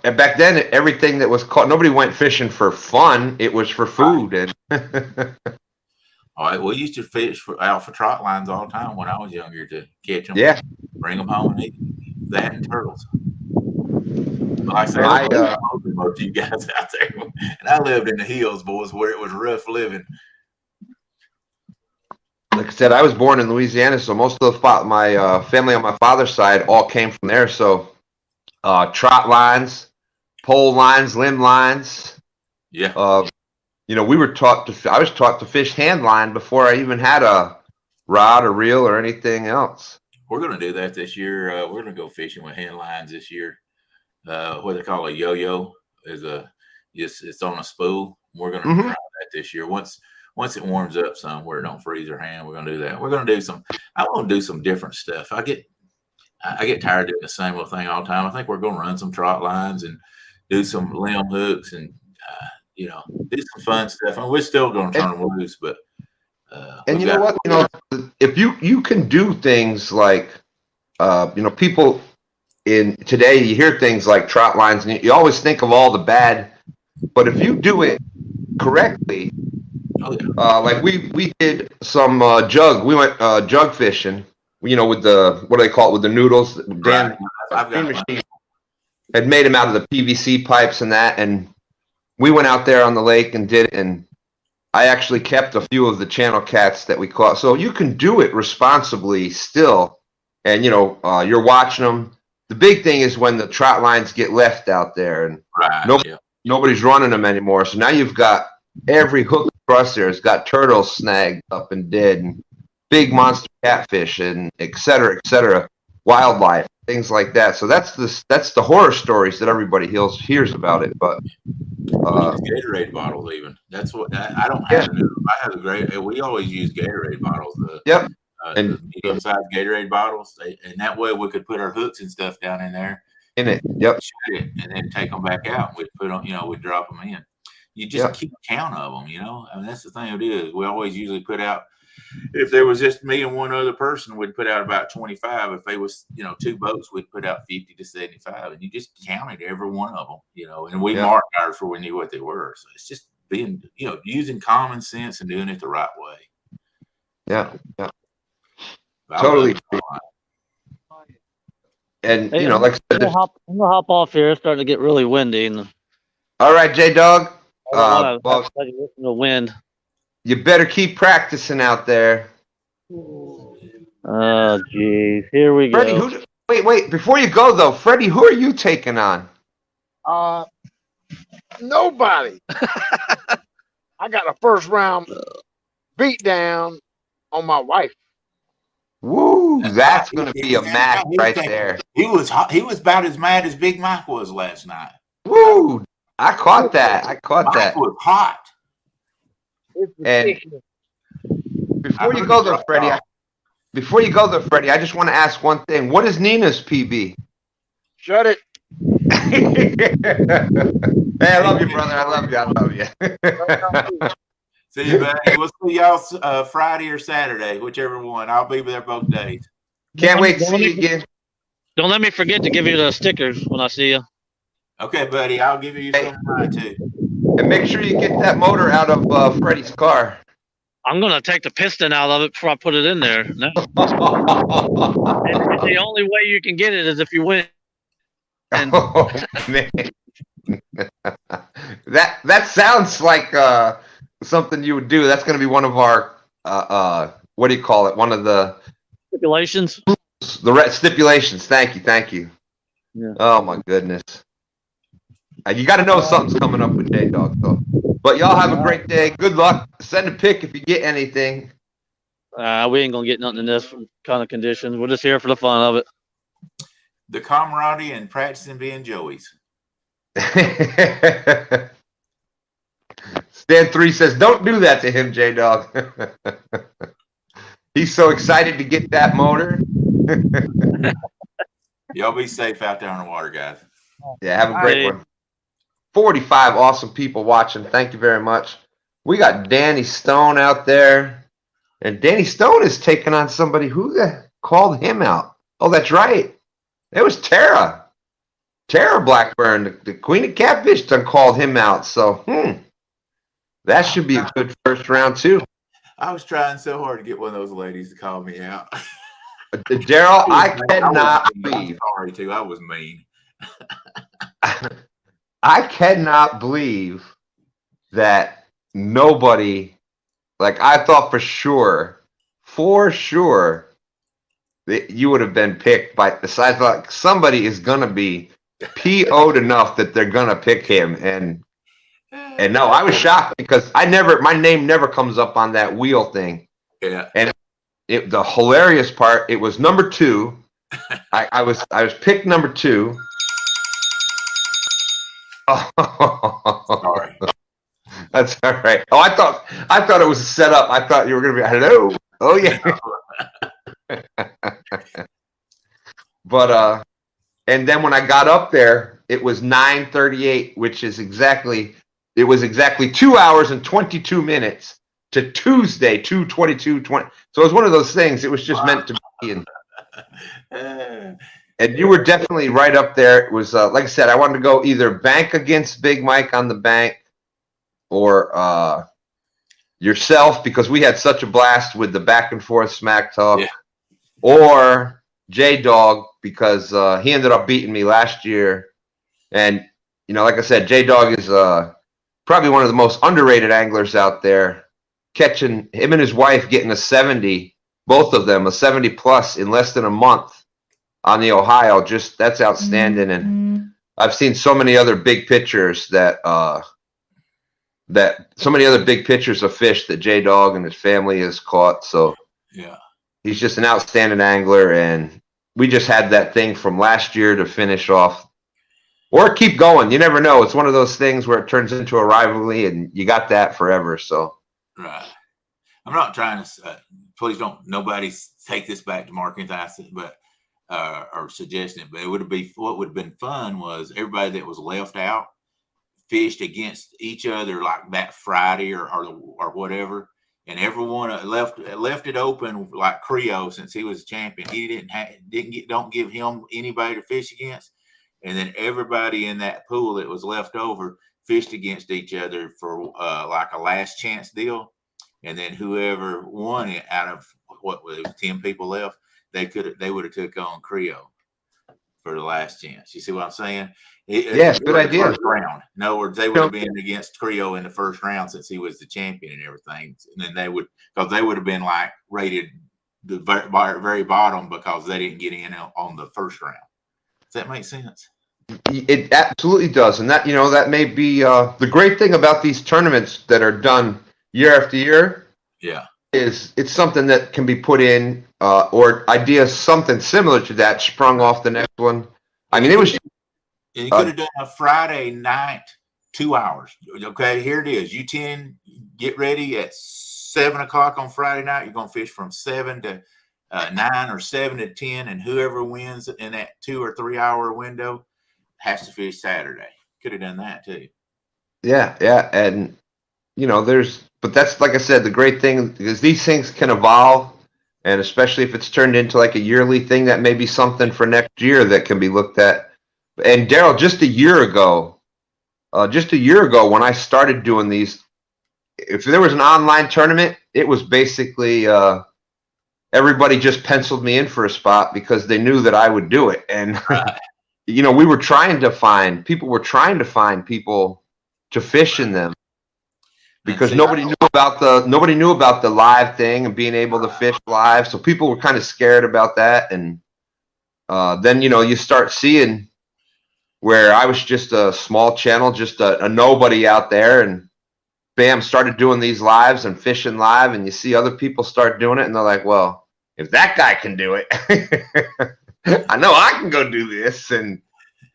[SPEAKER 1] and back then everything that was caught, nobody went fishing for fun. It was for food. And
[SPEAKER 2] All right, we used to fish out for trot lines all the time when I was younger to catch them,
[SPEAKER 1] yeah,
[SPEAKER 2] bring them home and eat that and turtles. But like I said, most of you guys out there, and I lived in the hills, boys, where it was rough living.
[SPEAKER 1] like I said, I was born in Louisiana, so most of my family on my father's side all came from there. So trot lines, pole lines, limb lines.
[SPEAKER 2] Yeah.
[SPEAKER 1] I was taught to fish hand line before I even had a rod or reel or anything else.
[SPEAKER 2] We're going to do that this year. We're going to go fishing with hand lines this year. What they call a yo-yo it's on a spool. We're going to try that this year. Once it warms up some where it don't freeze our hand, we're going to do that. We're going to do I want to do some different stuff. I get tired of doing the same old thing all the time. I think we're going to run some trot lines and do some limb hooks and, do some fun stuff. And we're still going to turn them loose, but
[SPEAKER 1] and you know what? If you can do things like, people in today, you hear things like trot lines, and you always think of all the bad. But if you do it correctly, like we did some jug. We went jug fishing. With the what do they call it? With the noodles. Dan machine had made them out of the PVC pipes and that, and we went out there on the lake and did it, and I actually kept a few of the channel cats that we caught. So you can do it responsibly still, and you're watching them. The big thing is when the trot lines get left out there, and nobody's running them anymore. So now you've got every hook across there has got turtles snagged up and dead, and big monster catfish, and et cetera, wildlife, things like that. So that's the horror stories that everybody hears about it. But
[SPEAKER 2] Gatorade bottles, even that's what I don't have. I have a great. We always use Gatorade bottles. And the medium-sized Gatorade bottles, and that way we could put our hooks and stuff down in there.
[SPEAKER 1] In it, yep.
[SPEAKER 2] Shoot it, and then take them back out. We'd put them, we'd drop them in. You just keep count of them, I mean, that's the thing it is. We always usually put out. If there was just me and one other person, we'd put out about 25. If there was, 2 boats, we'd put out 50 to 75, and you just counted every one of them, and we marked ours for we knew what they were. So it's just being, using common sense and doing it the right way.
[SPEAKER 1] Yeah. Totally. And
[SPEAKER 4] Hey,
[SPEAKER 1] like I said,
[SPEAKER 4] I'm gonna hop off here. It's starting to get really windy.
[SPEAKER 1] All right, J Dog.
[SPEAKER 4] Listen to the wind.
[SPEAKER 1] You better keep practicing out there.
[SPEAKER 4] Oh, geez. Here we go.
[SPEAKER 1] Freddie, wait. Before you go, though, Freddie, who are you taking on?
[SPEAKER 3] Nobody. I got a first round beat down on my wife.
[SPEAKER 1] Woo! That's going to be a match right there.
[SPEAKER 2] He was about as mad as Big Mike was last night.
[SPEAKER 1] Woo! I caught that.
[SPEAKER 2] Mike was hot.
[SPEAKER 1] And before you go there, Freddie, I just want to ask one thing. What is Nina's PB?
[SPEAKER 3] Shut it.
[SPEAKER 1] Hey, I love you, brother. I love you.
[SPEAKER 2] See you, buddy. We'll see y'all Friday or Saturday, whichever one. I'll be there both days.
[SPEAKER 1] Can't wait to see you again.
[SPEAKER 4] Don't let me forget to give you the stickers when I see you.
[SPEAKER 2] Okay, buddy. I'll give you some mine too.
[SPEAKER 1] And make sure you get that motor out of Freddie's car.
[SPEAKER 4] I'm going to take the piston out of it before I put it in there. No. And the only way you can get it is if you win.
[SPEAKER 1] Oh, man. That sounds like something you would do. That's going to be one of our what do you call it? One of the
[SPEAKER 4] stipulations.
[SPEAKER 1] The stipulations. Thank you.
[SPEAKER 4] Yeah.
[SPEAKER 1] Oh my goodness. You got to know something's coming up with J Dog though. But y'all have a great day. Good luck. Send a pic if you get anything.
[SPEAKER 4] We ain't gonna get nothing in this kind of conditions. We're just here for the fun of it.
[SPEAKER 2] The camaraderie and practicing being Joey's.
[SPEAKER 1] Stan 3 says, "Don't do that to him, J Dog." He's so excited to get that motor.
[SPEAKER 2] Y'all be safe out there on the water, guys.
[SPEAKER 1] Yeah, have a great one. 45 awesome people watching. Thank you very much. We got Danny Stone out there. And Danny Stone is taking on somebody who called him out. Oh, that's right. It was Tara. Tara Blackburn, the queen of catfish, done called him out. So that should be a good first round too.
[SPEAKER 2] I was trying so hard to get one of those ladies to call me out.
[SPEAKER 1] Daryl, I cannot believe.
[SPEAKER 2] I'm sorry too. I was mean.
[SPEAKER 1] I cannot believe that nobody, like I thought for sure that you would have been picked by the size. Like somebody is gonna be PO'd enough that they're gonna pick him. And no, I was shocked because my name never comes up on that wheel thing.
[SPEAKER 2] Yeah.
[SPEAKER 1] And the hilarious part, it was number 2. I was picked number 2.
[SPEAKER 2] Sorry.
[SPEAKER 1] That's all right. Oh, I thought it was a setup. I thought you were gonna be hello. Oh yeah. But and then when I got up there, it was 9:38, which is exactly 2 hours and 22 minutes to Tuesday 2/22/20. So it was one of those things. It was just meant to be. And you were definitely right up there. It was like I said, I wanted to go either bank against Big Mike on the bank or yourself because we had such a blast with the back and forth smack talk, or J Dog because he ended up beating me last year. And like I said, J Dog is probably one of the most underrated anglers out there. Catching him and his wife getting a 70, both of them a 70 plus in less than a month on the Ohio. Just that's outstanding. And I've seen so many other big pictures that so many other big pictures of fish that J Dog and his family has caught. So
[SPEAKER 2] yeah,
[SPEAKER 1] he's just an outstanding angler, and we just had that thing from last year to finish off or keep going. You never know. It's one of those things where it turns into a rivalry and you got that forever. So
[SPEAKER 2] right. I'm not trying to please don't nobody take this back to Mark and I said, but or suggesting it, but what would have been fun was everybody that was left out fished against each other like that Friday or whatever, and everyone left it open like Creole since he was champion. He don't give him anybody to fish against, and then everybody in that pool that was left over fished against each other for like a last chance deal, and then whoever won it out of what was 10 people left, they would have took on Creole for the last chance. You see what I'm saying?
[SPEAKER 1] Yes, good idea.
[SPEAKER 2] First round. In other words, they would have been against Creole in the first round since he was the champion and everything. And then they would have been like rated the very bottom because they didn't get in on the first round. Does that make sense?
[SPEAKER 1] It absolutely does. And that, that may be the great thing about these tournaments that are done year after year.
[SPEAKER 2] Yeah.
[SPEAKER 1] Is it's something that can be put in or ideas something similar to that sprung off the next one. I mean, it was.
[SPEAKER 2] You could have done a Friday night, 2 hours. Okay, here it is. You 10, get ready at 7 o'clock on Friday night. You're gonna fish from 7 to 9 or 7 to 10, and whoever wins in that 2 or 3 hour window has to fish Saturday. Could have done that too.
[SPEAKER 1] Yeah, and but that's like I said, the great thing is these things can evolve, and especially if it's turned into like a yearly thing, that may be something for next year that can be looked at. And Daryl, just a year ago, when I started doing these, if there was an online tournament, it was basically everybody just penciled me in for a spot because they knew that I would do it. And we were trying to find people to fish in them because nobody knew about the live thing and being able to fish live. So people were kind of scared about that. And then you start seeing where I was just a small channel, just a nobody out there, and bam, started doing these lives and fishing live, and you see other people start doing it, and they're like, well, if that guy can do it, I know I can go do this. And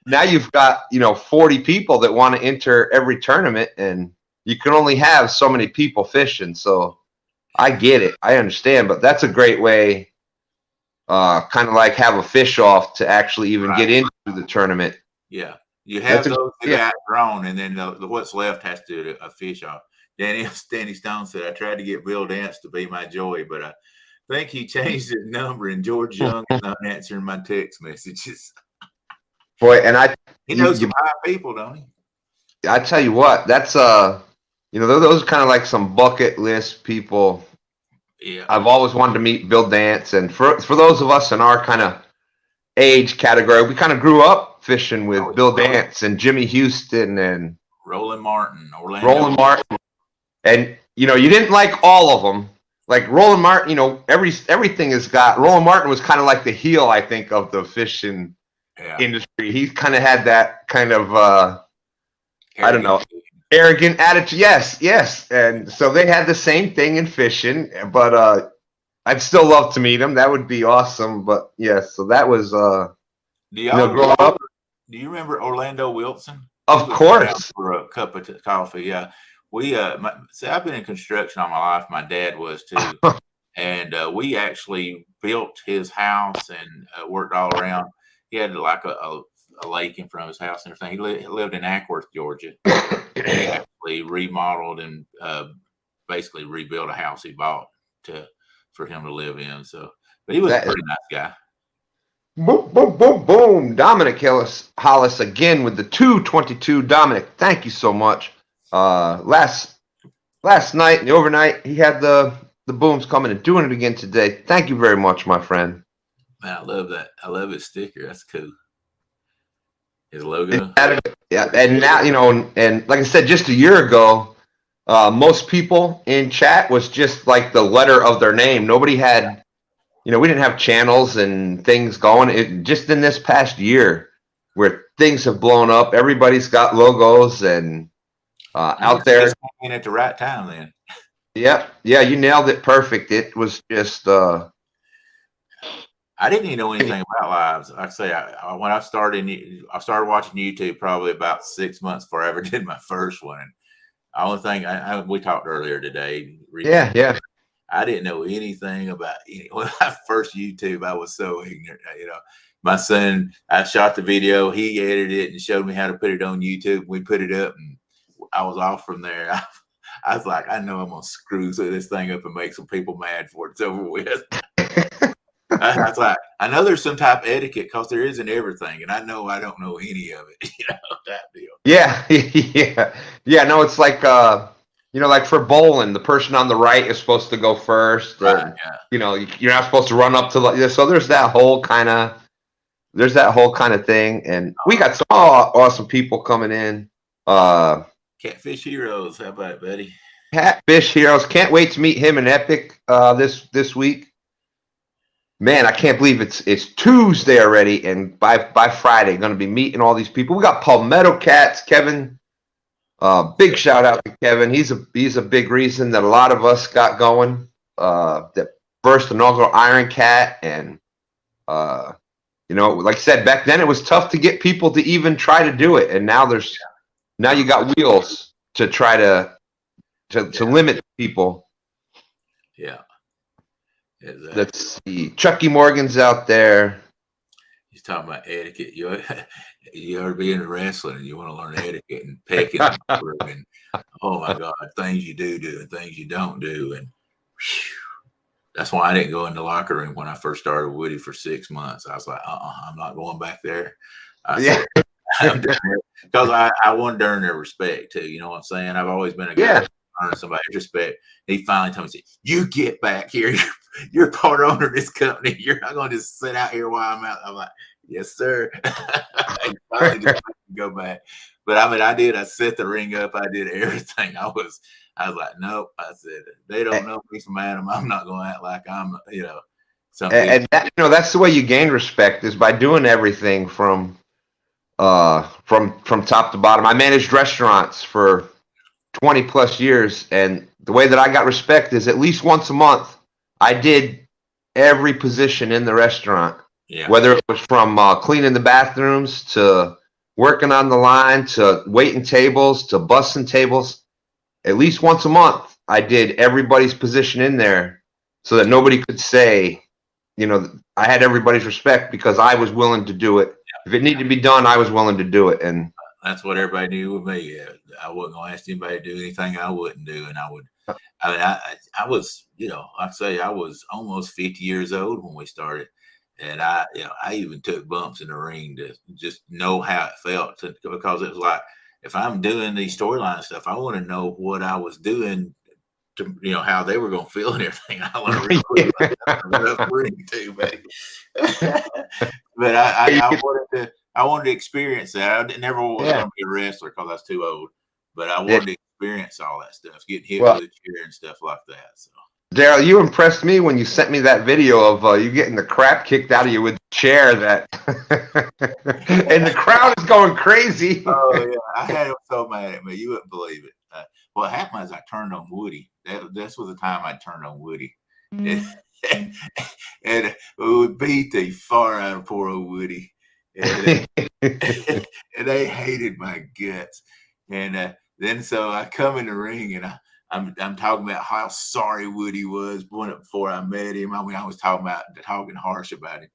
[SPEAKER 1] now you've got, 40 people that want to enter every tournament, and you can only have so many people fishing. So I get it. I understand, but that's a great way, kind of like have a fish off to actually even get into the tournament.
[SPEAKER 2] Yeah, you have those that got drawn, and then what's left has to a fish off. Danny Stone said, I tried to get Bill Dance to be my joy, but I think he changed his number, and George Young is not answering my text messages.
[SPEAKER 1] boy, and
[SPEAKER 2] He knows some high people, don't he?
[SPEAKER 1] I tell you what, that's those are kind of like some bucket list people.
[SPEAKER 2] Yeah.
[SPEAKER 1] I've always wanted to meet Bill Dance, and for those of us in our kind of age category, we kind of grew up fishing with Bill Dance and Jimmy Houston and
[SPEAKER 2] Roland Martin,
[SPEAKER 1] Roland Martin, and you didn't like all of them. Like Roland Martin, everything has got. Roland Martin was kind of like the heel, I think, of the fishing industry. He kind of had that kind of I don't know, arrogant attitude. Yes, and so they had the same thing in fishing, but I'd still love to meet him. That would be awesome. But so that was growing up.
[SPEAKER 2] Do you remember Orlando Wilson?
[SPEAKER 1] Of course.
[SPEAKER 2] For a cup of coffee, yeah. We I've been in construction all my life. My dad was too, and we actually built his house and worked all around. He had like a lake in front of his house and everything. He lived in Ackworth, Georgia. He actually remodeled and basically rebuilt a house he bought for him to live in. So, but he was a pretty nice guy.
[SPEAKER 1] Boom, boom, boom, boom. Dominic Hollis again with the 222. Dominic, thank you so much. Last night and the overnight, he had the booms coming and doing it again today. Thank you very much, my friend.
[SPEAKER 2] Man, I love that. I love his sticker. That's cool. His logo.
[SPEAKER 1] Yeah, and now and like I said, just a year ago, most people in chat was just like the letter of their name. Nobody had, we didn't have channels and things going. It just in this past year, where things have blown up. Everybody's got logos and out there.
[SPEAKER 2] Just in at the right time, then.
[SPEAKER 1] Yep. Yeah, you nailed it perfect. It was just.
[SPEAKER 2] I didn't even know anything about lives. Like I say, when I started watching YouTube probably about 6 months before I ever did my first one. And the only thing we talked earlier today.
[SPEAKER 1] Yeah.
[SPEAKER 2] I didn't know anything about when I first YouTube. I was so ignorant. My son, I shot the video. He edited it and showed me how to put it on YouTube. We put it up, and I was off from there. I was like, I know I'm gonna screw this thing up and make some people mad before it's over with. I was like, I know there's some type of etiquette because there isn't everything, and I know I don't know any of it. That deal.
[SPEAKER 1] Yeah. No, it's like like for bowling, the person on the right is supposed to go first.
[SPEAKER 2] Right,
[SPEAKER 1] and, you're not supposed to run up to so there's that whole kind of thing, and we got some awesome people coming in.
[SPEAKER 2] Catfish Heroes, how about it, buddy?
[SPEAKER 1] Catfish Heroes, can't wait to meet him in Epic this week. Man, I can't believe it's Tuesday already, and by Friday, going to be meeting all these people. We got Palmetto Cats, Kevin. Big shout out to Kevin. He's a big reason that a lot of us got going. That first inaugural Iron Cat, and like I said, back then it was tough to get people to even try to do it, and now you got wheels to try to limit people.
[SPEAKER 2] Yeah. Exactly.
[SPEAKER 1] Let's see. Chucky Morgan's out there.
[SPEAKER 2] He's talking about etiquette. You ought to be into wrestling and you want to learn etiquette and pecking and oh my God, things you do and things you don't do. And that's why I didn't go in the locker room when I first started Woody for 6 months. I was like, I'm not going back there. Because I wanted to earn their respect too. You know what I'm saying? I've always been a guy to earn somebody's respect. He finally told me, you get back here. You're part owner of this company. You're not going to just sit out here while I'm out. I'm like, yes, sir. I finally just go back. But I did. I set the ring up. I did everything. I was like, nope. I said, they don't know me from Adam. I'm not going to act like I'm, something.
[SPEAKER 1] And that's the way you gain respect, is by doing everything from top to bottom. I managed restaurants for 20 plus years, and the way that I got respect is at least once a month I did every position in the restaurant.
[SPEAKER 2] Yeah.
[SPEAKER 1] Whether it was from cleaning the bathrooms to working on the line to waiting tables to bussing tables, at least once a month I did everybody's position in there, so that nobody could say, I had everybody's respect because I was willing to do it. If it needed to be done, I was willing to do it. And
[SPEAKER 2] that's what everybody knew with me. I wasn't going to ask anybody to do anything I wouldn't do. And I was, like I say, I was almost 50 years old when we started. And I even took bumps in the ring to just know how it felt because it was like, if I'm doing these storyline stuff, I want to know what I was doing to, how they were going to feel and everything. I want to really rough ring too, baby. But I wanted to experience that. I never was going to be a wrestler because I was too old, but I wanted to experience all that stuff, getting hit with a chair and stuff like that. So.
[SPEAKER 1] Daryl, you impressed me when you sent me that video of you getting the crap kicked out of you with the chair and the crowd is going crazy.
[SPEAKER 2] Oh yeah, I had him so mad at me, you wouldn't believe it. What happened is I turned on Woody. This was the time I turned on Woody, and we beat the far out of poor old Woody, and they hated my guts. And then so I come in the ring and I'm talking about how sorry Woody was before I met him. I mean, I was talking harsh about him.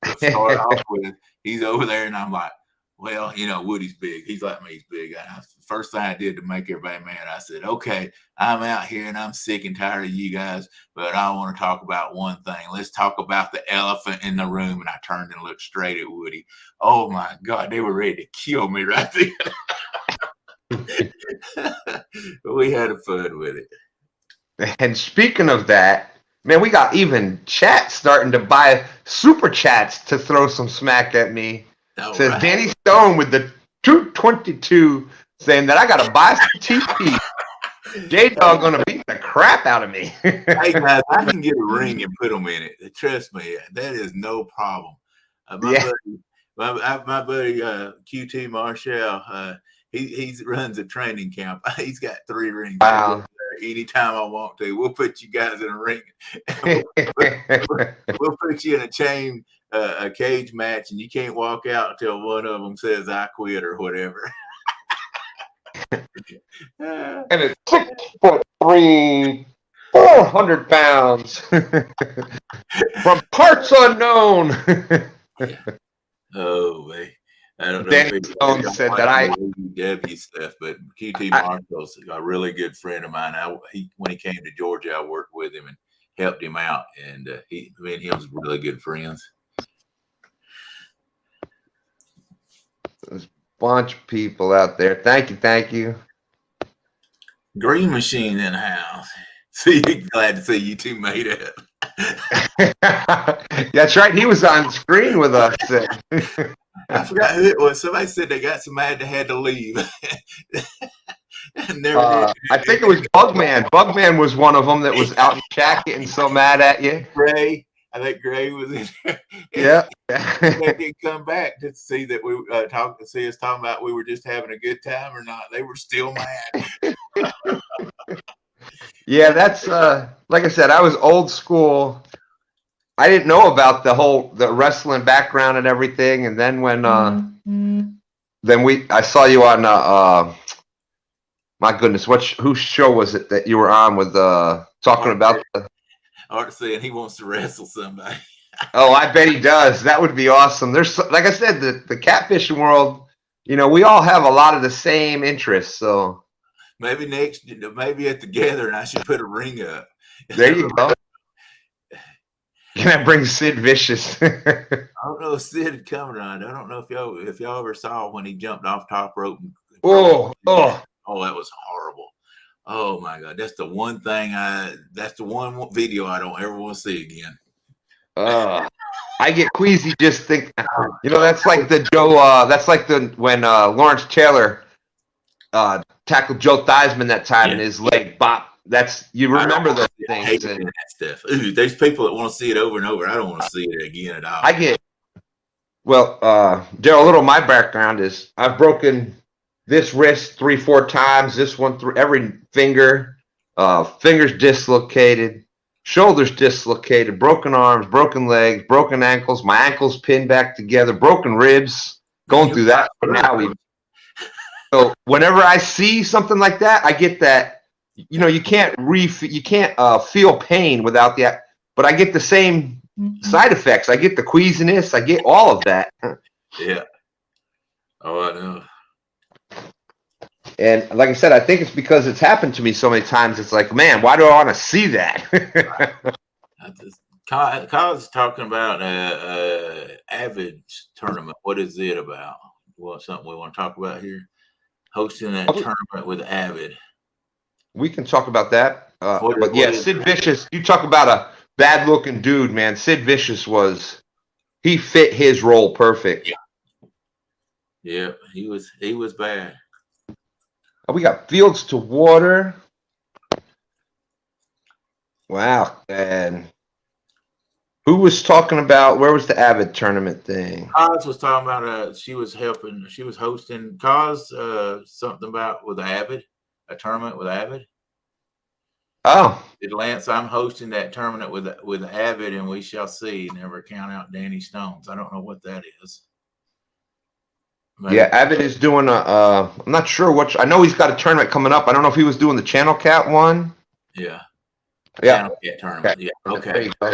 [SPEAKER 2] But start off with, he's over there, and I'm like, well, Woody's big. He's like me. He's big. First thing I did to make everybody mad, I said, okay, I'm out here and I'm sick and tired of you guys, but I want to talk about one thing. Let's talk about the elephant in the room. And I turned and looked straight at Woody. Oh my God, they were ready to kill me right there. We had fun with it.
[SPEAKER 1] And speaking of that, man, we got even chats starting to buy super chats to throw some smack at me. Says right. Danny Stone with the 222 saying that I got to buy some TP. J-Dog gonna beat the crap out of me.
[SPEAKER 2] Hey guys, I can get a ring and put them in it. Trust me, that is no problem. My buddy QT Marshall, he runs a training camp. He's got 3 rings.
[SPEAKER 1] Wow.
[SPEAKER 2] Anytime I want to, we'll put you guys in a ring. We'll put you in a cage match, and you can't walk out until one of them says I quit or whatever.
[SPEAKER 1] And it's 6'3", 400 pounds from parts unknown.
[SPEAKER 2] Oh man. I don't know.
[SPEAKER 1] Danny Stone said that
[SPEAKER 2] AEW stuff, but QT Marshall's a really good friend of mine. When he came to Georgia, I worked with him and helped him out, and me and him was really good friends.
[SPEAKER 1] There's a bunch of people out there. Thank you.
[SPEAKER 2] Green Machine in the house. See, glad to see you two made it.
[SPEAKER 1] That's right. He was on screen with us.
[SPEAKER 2] I forgot who it was. Somebody said they got so mad they had to leave.
[SPEAKER 1] I think it was Bugman. Bugman was one of them that was out in chat getting so mad at you.
[SPEAKER 2] Gray. I think Gray was in there.
[SPEAKER 1] Yeah.
[SPEAKER 2] They didn't come back to see that we see us talking about we were just having a good time or not. They were still mad.
[SPEAKER 1] Yeah, that's like I said, I was old school. I didn't know about the wrestling background and everything, and then when I saw you on my goodness, whose show was it that you were on with talking about
[SPEAKER 2] Art saying he wants to wrestle somebody.
[SPEAKER 1] Oh, I bet he does. That would be awesome. There's, like I said, the catfishing world, we all have a lot of the same interests, so
[SPEAKER 2] maybe maybe at the gathering I should put a ring up.
[SPEAKER 1] There you go. Can I bring Sid Vicious?
[SPEAKER 2] I don't know if Sid coming on. I don't know if y'all ever saw when he jumped off top rope.
[SPEAKER 1] Oh,
[SPEAKER 2] that was horrible. Oh my God, that's the one thing that's the one video I don't ever want to see again.
[SPEAKER 1] I get queasy just think. That's like the Joe. That's like when Lawrence Taylor tackled Joe Theismann that time and his leg bop. You remember those things and
[SPEAKER 2] that stuff. Ooh, there's people that want to see it over and over. I don't want to see it again at all.
[SPEAKER 1] Daryl, a little of my background is I've broken this wrist 3-4 times, this one through every finger, fingers dislocated, shoulders dislocated, broken arms, broken legs, broken ankles, my ankles pinned back together, broken ribs, going through that now. So whenever I see something like that, I get that. You can't feel pain without that, but I get the same side effects. I get the queasiness. I get all of that.
[SPEAKER 2] Yeah. Oh, I know.
[SPEAKER 1] And like I said, I think it's because it's happened to me so many times. It's like, man, why do I want to see that?
[SPEAKER 2] Kyle's talking about Avid tournament. What is it about? Well, something we want to talk about here. Hosting that tournament with Avid.
[SPEAKER 1] We can talk about that. But yeah,
[SPEAKER 2] what is
[SPEAKER 1] Sid Vicious, you talk about a bad looking dude, man. Sid Vicious he fit his role perfect.
[SPEAKER 2] Yeah, he was bad.
[SPEAKER 1] We got Fields to Water. Wow. And who was talking about, where was the Avid tournament thing?
[SPEAKER 2] Cos was talking about she was hosting Cos something about with Avid, a tournament with Avid.
[SPEAKER 1] Oh.
[SPEAKER 2] Lance, I'm hosting that tournament with Avid, and we shall see. Never count out Danny Stones. I don't know what that is. Maybe.
[SPEAKER 1] Yeah, Avid is doing I'm not sure which. I know he's got a tournament coming up. I don't know if he was doing the Channel Cat one.
[SPEAKER 2] Yeah.
[SPEAKER 1] Yeah.
[SPEAKER 2] Channel Cat tournament. Yeah. Okay.
[SPEAKER 1] There you go.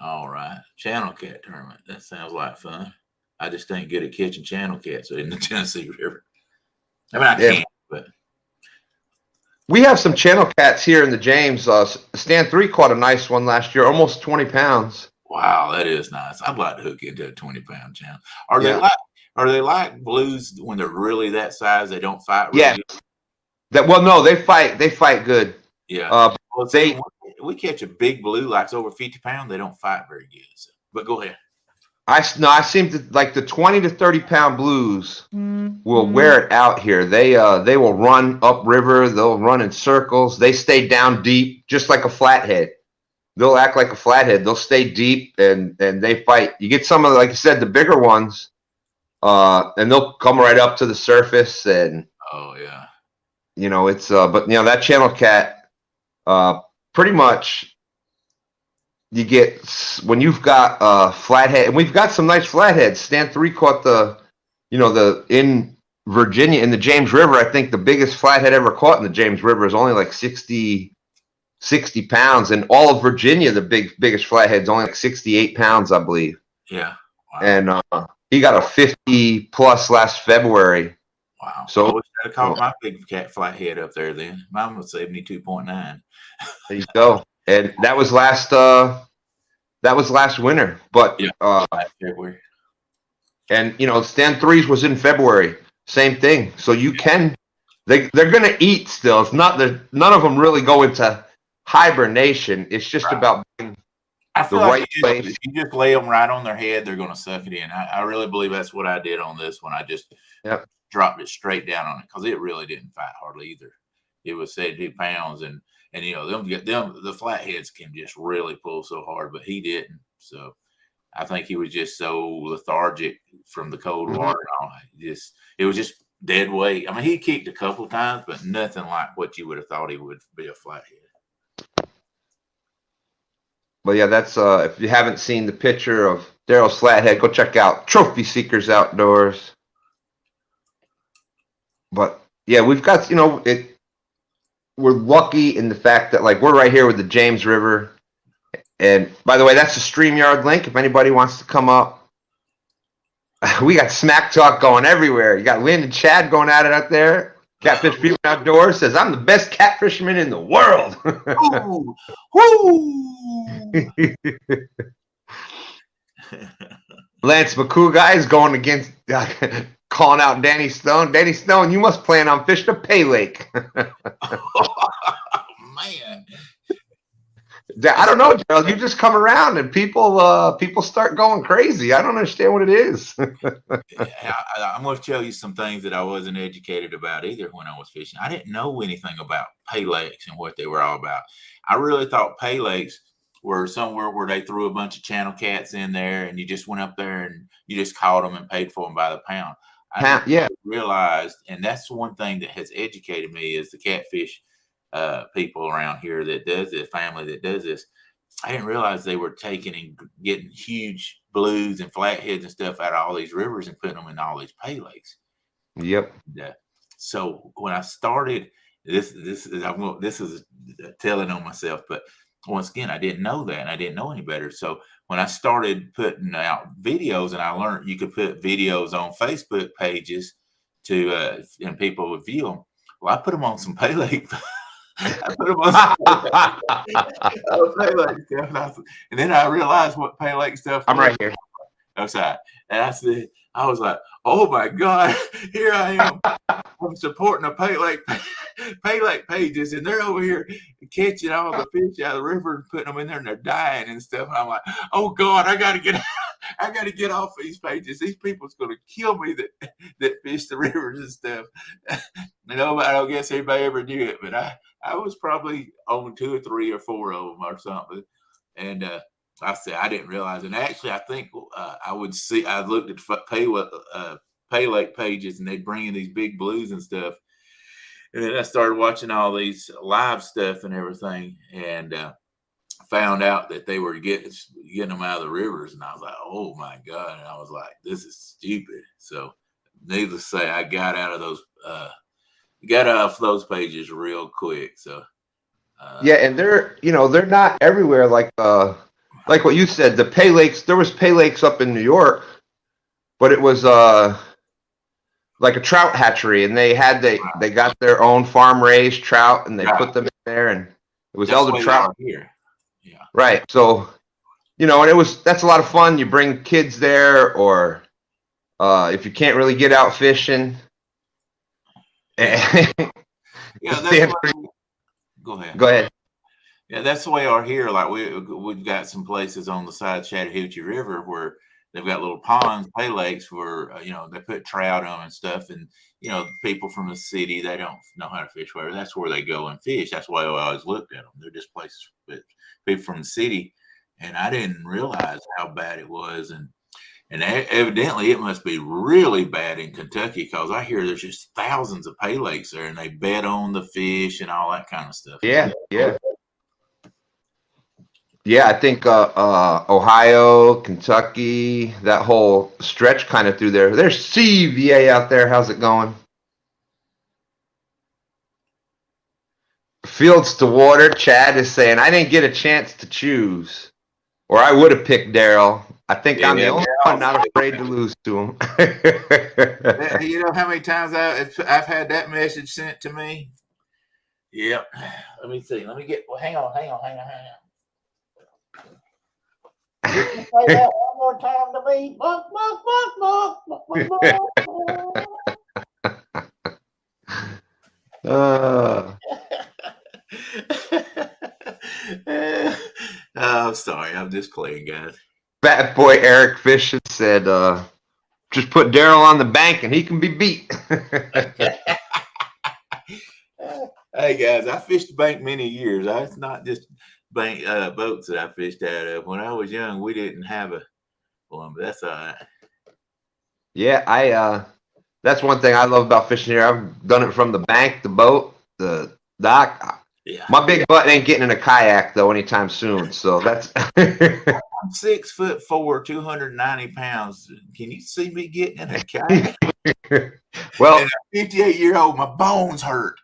[SPEAKER 2] All right. Channel Cat tournament. That sounds like fun. I just ain't good at catching channel cats in the Tennessee River. I mean, I can, but
[SPEAKER 1] we have some channel cats here in the James. Stand 3 caught a nice one last year, almost 20 pounds.
[SPEAKER 2] Wow, that is nice. I'd like to hook into a 20-pound channel. Are they like blues when they're really that size? They don't fight really good?
[SPEAKER 1] No, they fight good.
[SPEAKER 2] Yeah. We catch a big blue like over 50 pounds. They don't fight very good. So, but go ahead.
[SPEAKER 1] I seem to like the 20 to 30 pound blues will wear it out here. They will run upriver. They'll run in circles. They stay down deep, just like a flathead. They'll act like a flathead. They'll stay deep and they fight. You get some of, like you said, the bigger ones, and they'll come right up to the surface. And it's but that channel cat, pretty much. You get when you've got flathead, and we've got some nice flatheads. Stand 3 caught in Virginia in the James River. I think the biggest flathead ever caught in the James River is only like 60 pounds. In all of Virginia, the biggest flathead's only like 68 pounds, I believe.
[SPEAKER 2] Yeah. Wow.
[SPEAKER 1] And he got a 50 plus last February.
[SPEAKER 2] Wow.
[SPEAKER 1] So
[SPEAKER 2] I wish I'd caught my big cat flathead up there then. Mine was 72.9.
[SPEAKER 1] There you go. And that was last winter. But
[SPEAKER 2] February.
[SPEAKER 1] And stand 3s was in February. Same thing. So you can they're gonna eat still. It's not none of them really go into hibernation. It's just about being
[SPEAKER 2] I feel
[SPEAKER 1] the
[SPEAKER 2] like
[SPEAKER 1] right place.
[SPEAKER 2] if you just lay them right on their head, they're gonna suck it in. I really believe that's what I did on this one. I just dropped it straight down on it because it really didn't fight hardly either. It was 72 pounds and the flatheads can just really pull so hard, but he didn't. So I think he was just so lethargic from the cold water. It was just dead weight. I mean, he kicked a couple times, but nothing like what you would have thought he would be a flathead.
[SPEAKER 1] But yeah, that's if you haven't seen the picture of Daryl's flathead, go check out Trophy Seekers Outdoors. But yeah, we've got we're lucky in the fact that we're right here with the James River. And by the way, that's the StreamYard link. If anybody wants to come up, we got smack talk going everywhere. You got Lynn and Chad going at it out there. Catfish People Outdoors says, I'm the best cat fisherman in the world. Lance McCool guy is going against calling out Danny Stone. Danny Stone, you must plan on fishing a pay lake.
[SPEAKER 2] Man.
[SPEAKER 1] I don't know, Gerald. You just come around and people start going crazy. I don't understand what it is.
[SPEAKER 2] I'm going to tell you some things that I wasn't educated about either when I was fishing. I didn't know anything about pay lakes and what they were all about. I really thought pay lakes were somewhere where they threw a bunch of channel cats in there and you just went up there and you just caught them and paid for them by the pound. I realized, and that's one thing that has educated me is the catfish people around here that does this, family that does this. I didn't realize they were taking and getting huge blues and flatheads and stuff out of all these rivers and putting them in all these pay lakes.
[SPEAKER 1] Yep.
[SPEAKER 2] So when I started, this is telling on myself, but once again, I didn't know that and I didn't know any better. So when I started putting out videos and I learned you could put videos on Facebook pages and people would view them. Well, I put them on some pay lake I put them on Pay Lake stuff, and then I realized what Pay Lake stuff was.
[SPEAKER 1] I'm right here.
[SPEAKER 2] Outside, and I was like, oh my God, here I am. I'm supporting the Pay Lake pages, and they're over here catching all the fish out of the river and putting them in there, and they're dying and stuff. And I'm like, oh God, I gotta get off these pages. These people's gonna kill me that fish the rivers and stuff. I don't guess anybody ever knew it, but I was probably on 2 or 3 or 4 of them or something, and I said I didn't realize. And actually, I think I looked at Pay Lake pages, and they bring in these big blues and stuff. And then I started watching all these live stuff and everything, and found out that they were getting them out of the rivers. And I was like, oh my God. And I was like, this is stupid. So needless to say, I got out of those pages real quick. So
[SPEAKER 1] yeah, and they're not everywhere like what you said. The Pay Lakes, there was Pay Lakes up in New York, but it was like a trout hatchery, and they got their own farm raised trout, and they put them in there, and it was elder trout
[SPEAKER 2] here. Yeah.
[SPEAKER 1] Right. So, and that's a lot of fun. You bring kids there, or if you can't really get out fishing.
[SPEAKER 2] Yeah, that's go ahead.
[SPEAKER 1] Go ahead.
[SPEAKER 2] Yeah, that's the way out here. Like we've got some places on the side of Chattahoochee River where they've got little ponds, Pay Lakes where they put trout on and stuff, and people from the city, they don't know how to fish whatever. That's where they go and fish. That's why I always looked at them. They're just places with people from the city, and I didn't realize how bad it was. And evidently it must be really bad in Kentucky, because I hear there's just thousands of Pay Lakes there, and they bet on the fish and all that kind of stuff.
[SPEAKER 1] Yeah. Yeah, I think Ohio, Kentucky, that whole stretch kind of through there. There's CVA out there. How's it going? Fields to Water. Chad is saying, I didn't get a chance to choose, or I would have picked Daryl. I think I'm the only one not afraid to lose to him.
[SPEAKER 2] You know how many times I've had that message sent to me? Yep. Let me see. Let me get. Well, hang on. You can say that one more time to me. Buck, buck, buck, I'm sorry. I'm just playing, guys.
[SPEAKER 1] Fat boy Eric Fish had said, just put Daryl on the bank and he can be beat.
[SPEAKER 2] Hey, guys, I fished the bank many years. It's not just bank boats that I fished out of. When I was young, we didn't have one, but that's all right.
[SPEAKER 1] Yeah, that's one thing I love about fishing here. I've done it from the bank, the boat, the dock.
[SPEAKER 2] Yeah.
[SPEAKER 1] My big butt ain't getting in a kayak though anytime soon. So that's.
[SPEAKER 2] I'm 6'4", 290 pounds. Can you see me getting in a kayak?
[SPEAKER 1] Well,
[SPEAKER 2] and a 58-year-old, my bones hurt.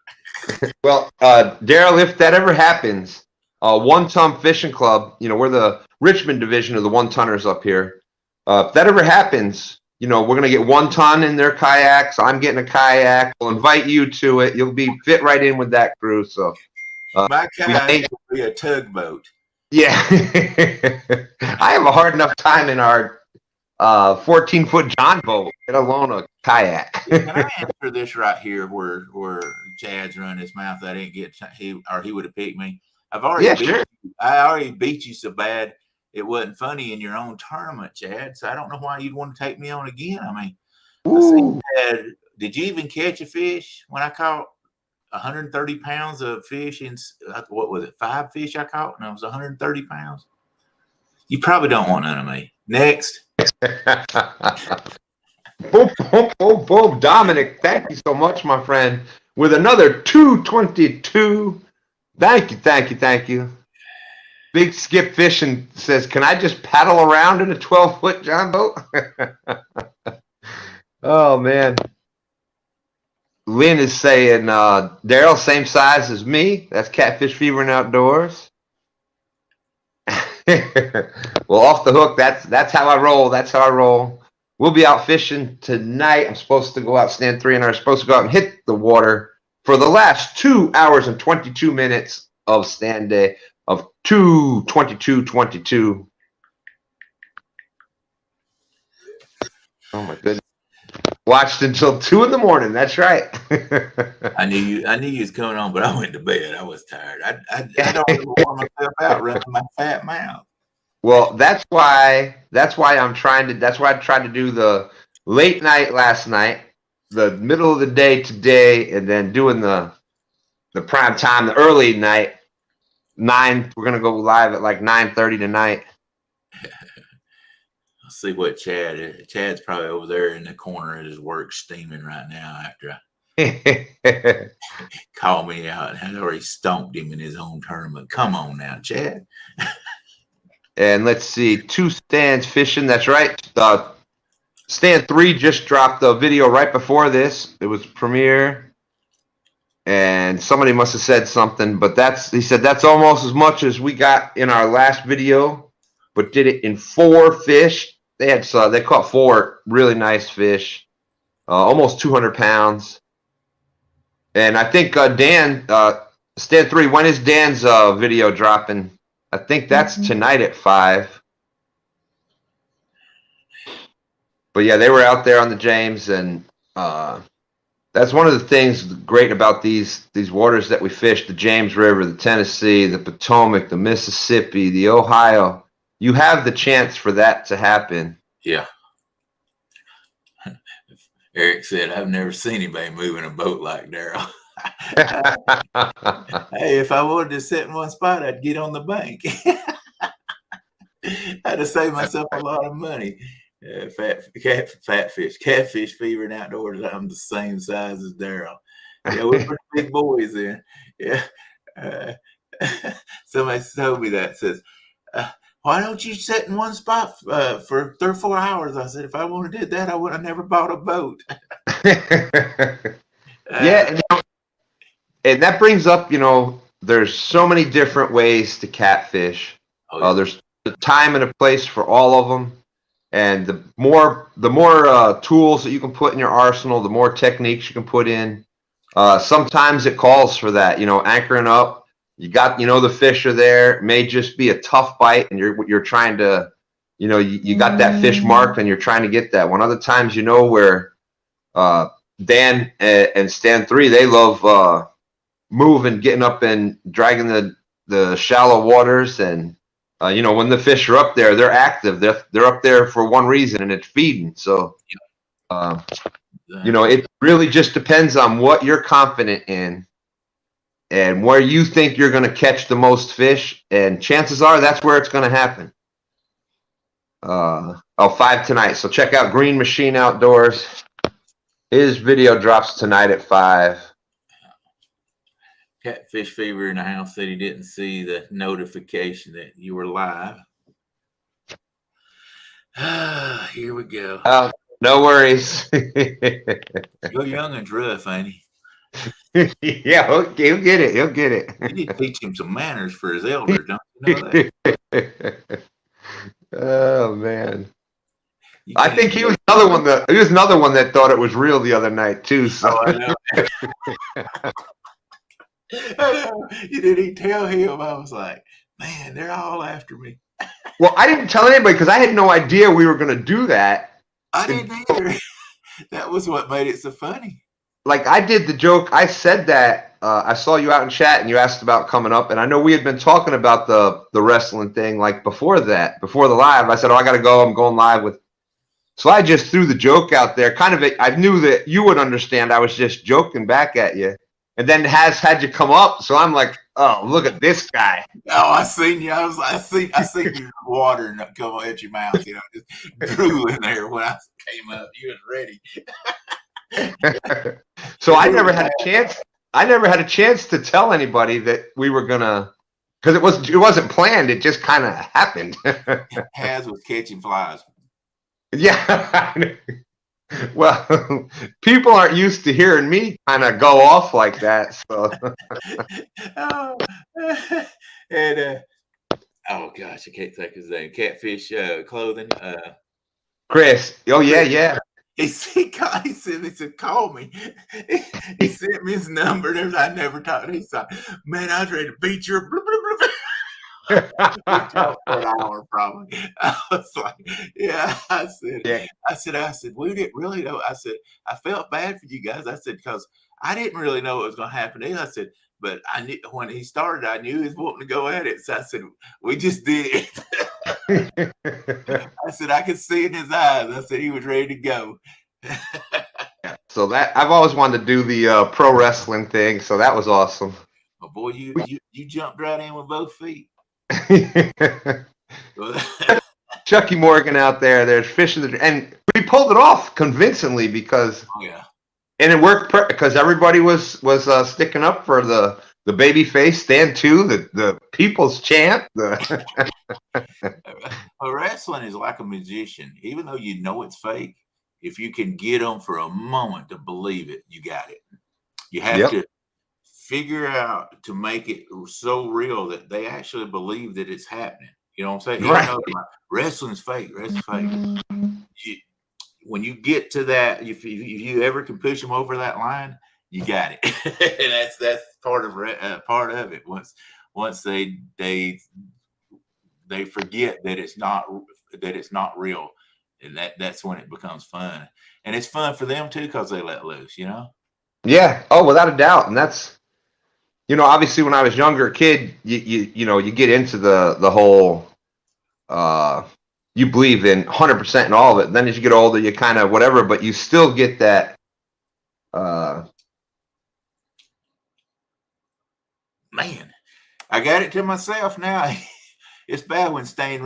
[SPEAKER 1] Well, Daryl, if that ever happens, One Ton Fishing Club, we're the Richmond division of the One Tonners up here. If that ever happens, we're going to get 1 ton in their kayaks. I'm getting a kayak. We'll invite you to it. You'll be fit right in with that crew. So
[SPEAKER 2] my kayak will be a tugboat.
[SPEAKER 1] Yeah. I have a hard enough time in our 14-foot John boat, let alone a kayak.
[SPEAKER 2] Can I answer this right here where Chad's running his mouth? I didn't get he would have picked me. I already beat you so bad it wasn't funny in your own tournament, Chad. So I don't know why you'd want to take me on again. I mean, did you even catch a fish when I caught 130 pounds of fish in, what was it, 5 fish I caught, and it was 130 pounds? You probably don't want none of me. Next.
[SPEAKER 1] Boom, boom, boom, boom. Dominic, thank you so much, my friend, with another 222. Thank you. Big Skip Fishing says, can I just paddle around in a 12-foot John boat? Oh, man. Lynn is saying, Daryl, same size as me. That's Catfish Fever and Outdoors. Well, off the hook, that's how I roll. We'll be out fishing tonight. I'm supposed to go out, stand 3, and I'm supposed to go out and hit the water for the last 2 hours and 22 minutes of stand day of 2/22/22. Oh my goodness. Watched until 2 in the morning. That's right.
[SPEAKER 2] I knew you was coming on, but I went to bed. I was tired. I don't ever warm myself out running my fat mouth.
[SPEAKER 1] Well, that's why I tried to do the late night last night, the middle of the day today, and then doing the prime time, the early night 9. We're gonna go live at like 9:30 tonight.
[SPEAKER 2] I'll see what Chad is. Chad's probably over there in the corner at his work steaming right now after I called me out and had already stomped him in his own tournament. Come on now, Chad.
[SPEAKER 1] And let's see, 2 stands fishing. That's right. Stand 3 just dropped the video right before this. It was premiere, and somebody must have said something, but he said that's almost as much as we got in our last video, but did it in 4 fish. They caught 4 really nice fish, almost 200 pounds. And I think Dan, stand 3. When is Dan's video dropping? I think that's tonight at 5. But yeah, they were out there on the James, and that's one of the things great about these waters that we fish: the James River, the Tennessee, the Potomac, the Mississippi, the Ohio. You have the chance for that to happen.
[SPEAKER 2] Yeah. Eric said, "I've never seen anybody moving a boat like Daryl." Hey, if I wanted to sit in one spot, I'd get on the bank. I'd have saved myself a lot of money. Catfish fever and outdoors. I'm the same size as Daryl. Yeah, we're pretty big boys then. Yeah. Somebody told me that. Says, why don't you sit in one spot for 3 or 4 hours? I said, if I would have did that, I would have never bought a boat.
[SPEAKER 1] Yeah, and that brings up, there's so many different ways to catfish.
[SPEAKER 2] Oh, yeah.
[SPEAKER 1] There's a time and a place for all of them, and the more tools that you can put in your arsenal, the more techniques you can put in. Sometimes it calls for that, anchoring up. You got, the fish are there. It may just be a tough bite, and you're trying to, you got that fish marked, and you're trying to get that one. Other times, where Dan and Stan 3, they love moving, getting up and dragging the shallow waters, and when the fish are up there, they're active. They're up there for one reason, and it's feeding. So, it really just depends on what you're confident in and where you think you're going to catch the most fish, and chances are that's where it's going to happen. 5 tonight. So check out Green Machine Outdoors. His video drops tonight at 5.
[SPEAKER 2] Catfish fever in the house said he didn't see the notification that you were live. Here we go.
[SPEAKER 1] No worries.
[SPEAKER 2] Your youngin's rough, ain't he?
[SPEAKER 1] Yeah, okay, he'll get it.
[SPEAKER 2] You need to teach him some manners for his elder, don't you know that?
[SPEAKER 1] Oh man. I think he was another one that thought it was real the other night too. So.
[SPEAKER 2] Oh, I know. I know. You didn't even tell him. I was like, man, they're all after me.
[SPEAKER 1] Well, I didn't tell anybody because I had no idea we were going to do that.
[SPEAKER 2] I didn't either. That was what made it so funny.
[SPEAKER 1] Like, I did the joke. I said that I saw you out in chat and you asked about coming up, and I know we had been talking about the wrestling thing like before the live. I said, I got to go. I'm going live with. So I just threw the joke out there. Kind of, I knew that you would understand. I was just joking back at you, and then Haz had you come up. So I'm like, oh, look at this guy.
[SPEAKER 2] Oh, I seen you. I seen your water come at your mouth. Just drooling there when I came up. You was ready.
[SPEAKER 1] So I never had a chance. I never had a chance to tell anybody that we were gonna, because it wasn't planned. It just kind of happened.
[SPEAKER 2] Haz was catching flies.
[SPEAKER 1] Yeah. Well, people aren't used to hearing me kind of go off like that. So.
[SPEAKER 2] Oh, and oh gosh, I can't think of his name. Catfish clothing.
[SPEAKER 1] Chris. Oh yeah, yeah.
[SPEAKER 2] he said, call me. He sent me his number and everything. I never talked. He said, man, I was ready to beat your we talked for an hour probably. I was like, yeah. I said, we didn't really know. I said, I felt bad for you guys. I said, because I didn't really know what was going to happen. I said, but I knew when he started, I knew he was wanting to go at it. So I said, we just did it. I said, I could see in his eyes. I said, he was ready to go.
[SPEAKER 1] So that I've always wanted to do the pro wrestling thing. So that was awesome.
[SPEAKER 2] Oh boy, you jumped right in with both feet.
[SPEAKER 1] Chucky Morgan out there. There's fish in the, and we pulled it off convincingly because, and it worked because everybody was sticking up for the baby face stand too, the people's chant.
[SPEAKER 2] Wrestling is like a magician. Even though you know it's fake, if you can get them for a moment to believe it, you got it. You have to figure out to make it so real that they actually believe that it's happening. You know what I'm saying?
[SPEAKER 1] Right.
[SPEAKER 2] Even though wrestling's fake, when you get to that, if you ever can push them over that line, you got it. And that's part of it. Once they forget that it's not real, and that's when it becomes fun. And it's fun for them too because they let loose. You know? Yeah.
[SPEAKER 1] Oh, without a doubt. And that's, obviously when I was younger kid, you get into the whole, you believe in 100% in all of it. And then as you get older, you kind of whatever, but you still get that.
[SPEAKER 2] Man, I got it to myself now. It's bad when Stan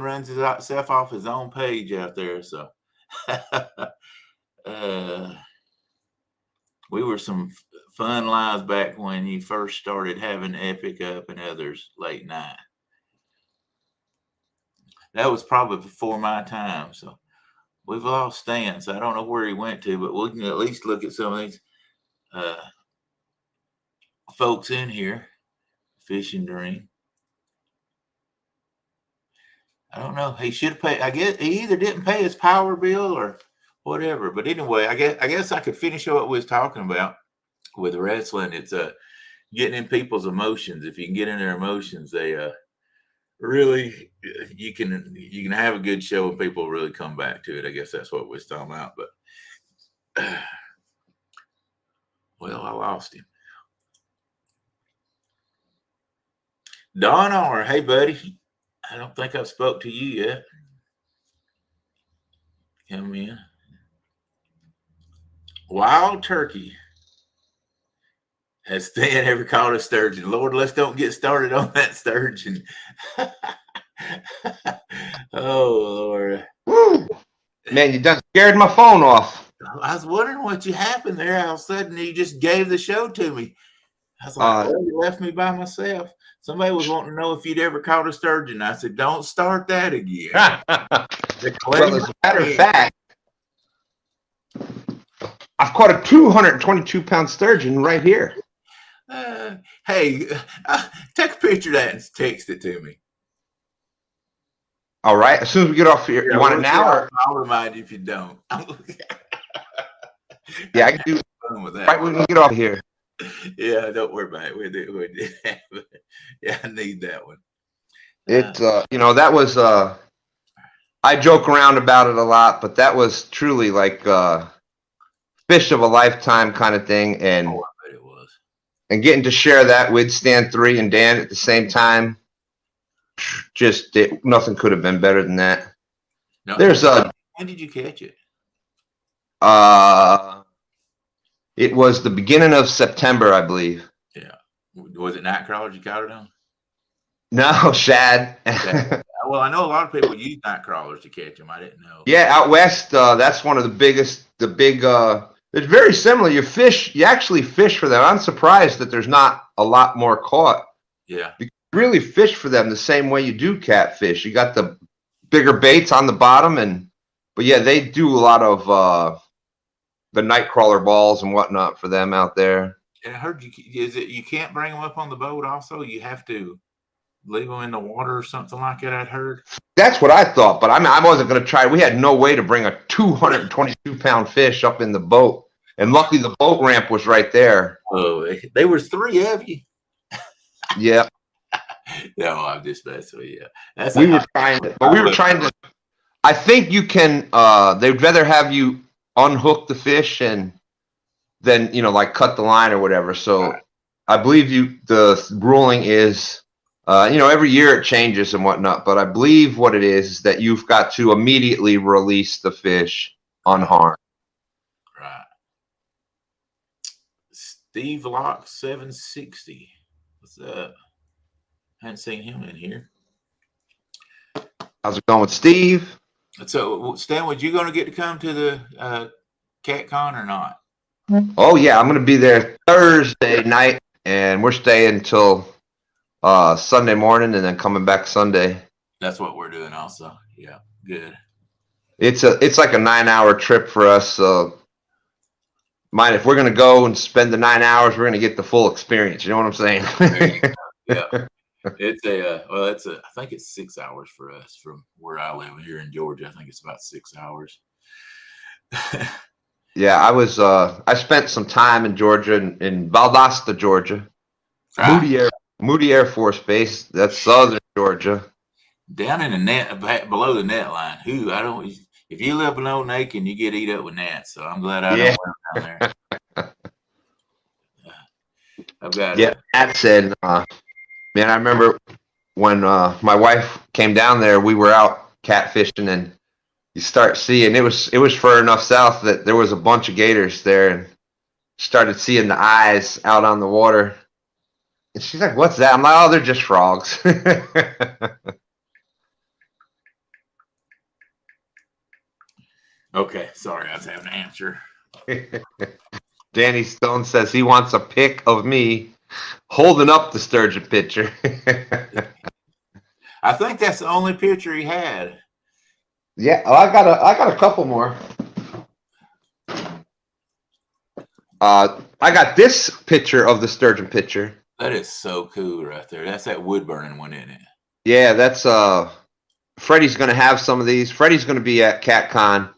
[SPEAKER 2] runs himself off his own page out there. So we were some fun lives back when you first started having Epic Up and others late night. That was probably before my time. So we've lost Stan. So I don't know where he went to, but we can at least look at some of these folks in here. Fish and Dream. I don't know. He should have paid. I guess he either didn't pay his power bill or whatever. But anyway, I guess I could finish what we was talking about with wrestling. It's getting in people's emotions. If you can get in their emotions, they really you can have a good show and people really come back to it. I guess that's what we was talking about. But well, I lost him. Don R, hey buddy. I don't think I've spoke to you yet. Come in. Wild Turkey. Has Stan ever caught a sturgeon? Lord, let's don't get started on that sturgeon. Oh, Lord.
[SPEAKER 1] Woo! Man, you done scared my phone off.
[SPEAKER 2] I was wondering what happened there. All of a sudden, you just gave the show to me. I was like, well, you left me by myself. Somebody was wanting to know if you'd ever caught a sturgeon. I said, don't start that again.
[SPEAKER 1] Well, as a matter of fact, I've caught a 222-pound sturgeon right here.
[SPEAKER 2] Hey, take a picture of that and text it to me.
[SPEAKER 1] All right. As soon as we get off here, you want it now? Or?
[SPEAKER 2] I'll remind you if you don't.
[SPEAKER 1] Yeah, I can do
[SPEAKER 2] fun with that.
[SPEAKER 1] Right when we get off here.
[SPEAKER 2] Yeah, don't worry about it. We did that. Yeah, I need that one.
[SPEAKER 1] It that was I joke around about it a lot, but that was truly like fish of a lifetime kind of thing, and
[SPEAKER 2] I bet it was.
[SPEAKER 1] And getting to share that with Stan 3 and Dan at the same time, just nothing could have been better than that.
[SPEAKER 2] No,
[SPEAKER 1] There's
[SPEAKER 2] when did you catch it?
[SPEAKER 1] It was the beginning of September, I believe.
[SPEAKER 2] Yeah. Was it night crawlers you caught it on?
[SPEAKER 1] No, shad.
[SPEAKER 2] Well, I know a lot of people use night crawlers to catch them. I didn't know.
[SPEAKER 1] Yeah, out west, that's one of the biggest. It's very similar. You actually fish for them. I'm surprised that there's not a lot more caught.
[SPEAKER 2] Yeah.
[SPEAKER 1] You really fish for them the same way you do catfish. You got the bigger baits on the bottom, but yeah, they do a lot of the night crawler balls and whatnot for them out there.
[SPEAKER 2] And I heard you can't bring them up on the boat also? You have to leave them in the water or something like that. I'd heard.
[SPEAKER 1] That's what I thought, but I mean, I wasn't going to try. We had no way to bring a 222-pound fish up in the boat, and luckily the boat ramp was right there.
[SPEAKER 2] Oh, there was 3 of you.
[SPEAKER 1] Yeah.
[SPEAKER 2] No, I'm just messing with you.
[SPEAKER 1] We were trying to. I think you can. They'd rather have you unhook the fish and then like cut the line or whatever. So I believe the ruling is, every year it changes and whatnot. But I believe what it is that you've got to immediately release the fish unharmed.
[SPEAKER 2] Right. Steve Locke 760. What's up? Hadn't seen him in here.
[SPEAKER 1] How's it going with Steve?
[SPEAKER 2] So, Stan, was you going to get to come to the CatCon or not?
[SPEAKER 1] Oh yeah, I'm going to be there Thursday night, and we're staying until Sunday morning, and then coming back Sunday.
[SPEAKER 2] That's what we're doing, also. Yeah, good.
[SPEAKER 1] It's like a 9-hour trip for us. So, if we're going to go and spend the 9 hours, we're going to get the full experience. You know what I'm saying?
[SPEAKER 2] Yeah. It's I think it's 6 hours for us from where I live here in Georgia. I think it's about 6 hours.
[SPEAKER 1] Yeah, I spent some time in Georgia, in Valdosta, Georgia. Moody Air Force Base. That's southern Georgia.
[SPEAKER 2] Down in the net, below the net line. If you live below Macon, you get eat up with gnats. So I'm glad I don't live down there. I've got
[SPEAKER 1] that said, man, I remember when my wife came down there, we were out catfishing, and you start seeing it was far enough south that there was a bunch of gators there, and started seeing the eyes out on the water. And she's like, "What's that?" I'm like, "Oh, they're just frogs."
[SPEAKER 2] Okay, sorry, I was having an answer.
[SPEAKER 1] Danny Stone says he wants a pic of me holding up the sturgeon picture.
[SPEAKER 2] I think that's the only picture he had.
[SPEAKER 1] Yeah, I got a couple more. I got this picture of the sturgeon picture.
[SPEAKER 2] That is so cool right there. That's that wood burning one, isn't it?
[SPEAKER 1] Yeah, that's Freddie's going to have some of these. Freddie's going to be at CatCon.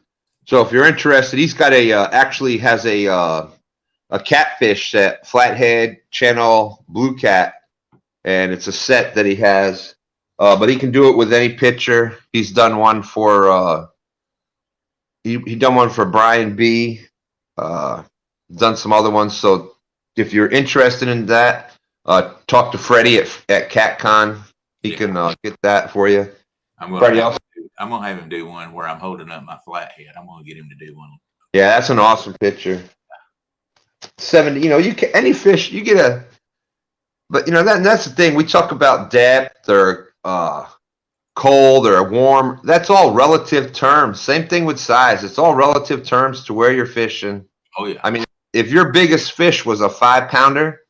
[SPEAKER 1] So if you're interested, he's got actually has a catfish set, flathead, channel, blue cat, and it's a set that he has. But he can do it with any picture. He's done one for he done one for Brian B. Done some other ones. So if you're interested in that, talk to Freddie at CatCon. He can get that for you.
[SPEAKER 2] I'm gonna have him do one where I'm holding up my flathead. I'm gonna get him to do one.
[SPEAKER 1] Yeah, that's an awesome picture. 70, you can any fish you get a, but that's the thing. We talk about depth or cold or warm. That's all relative terms. Same thing with size. It's all relative terms to where you're fishing.
[SPEAKER 2] Oh yeah.
[SPEAKER 1] I mean, if your biggest fish was a 5-pounder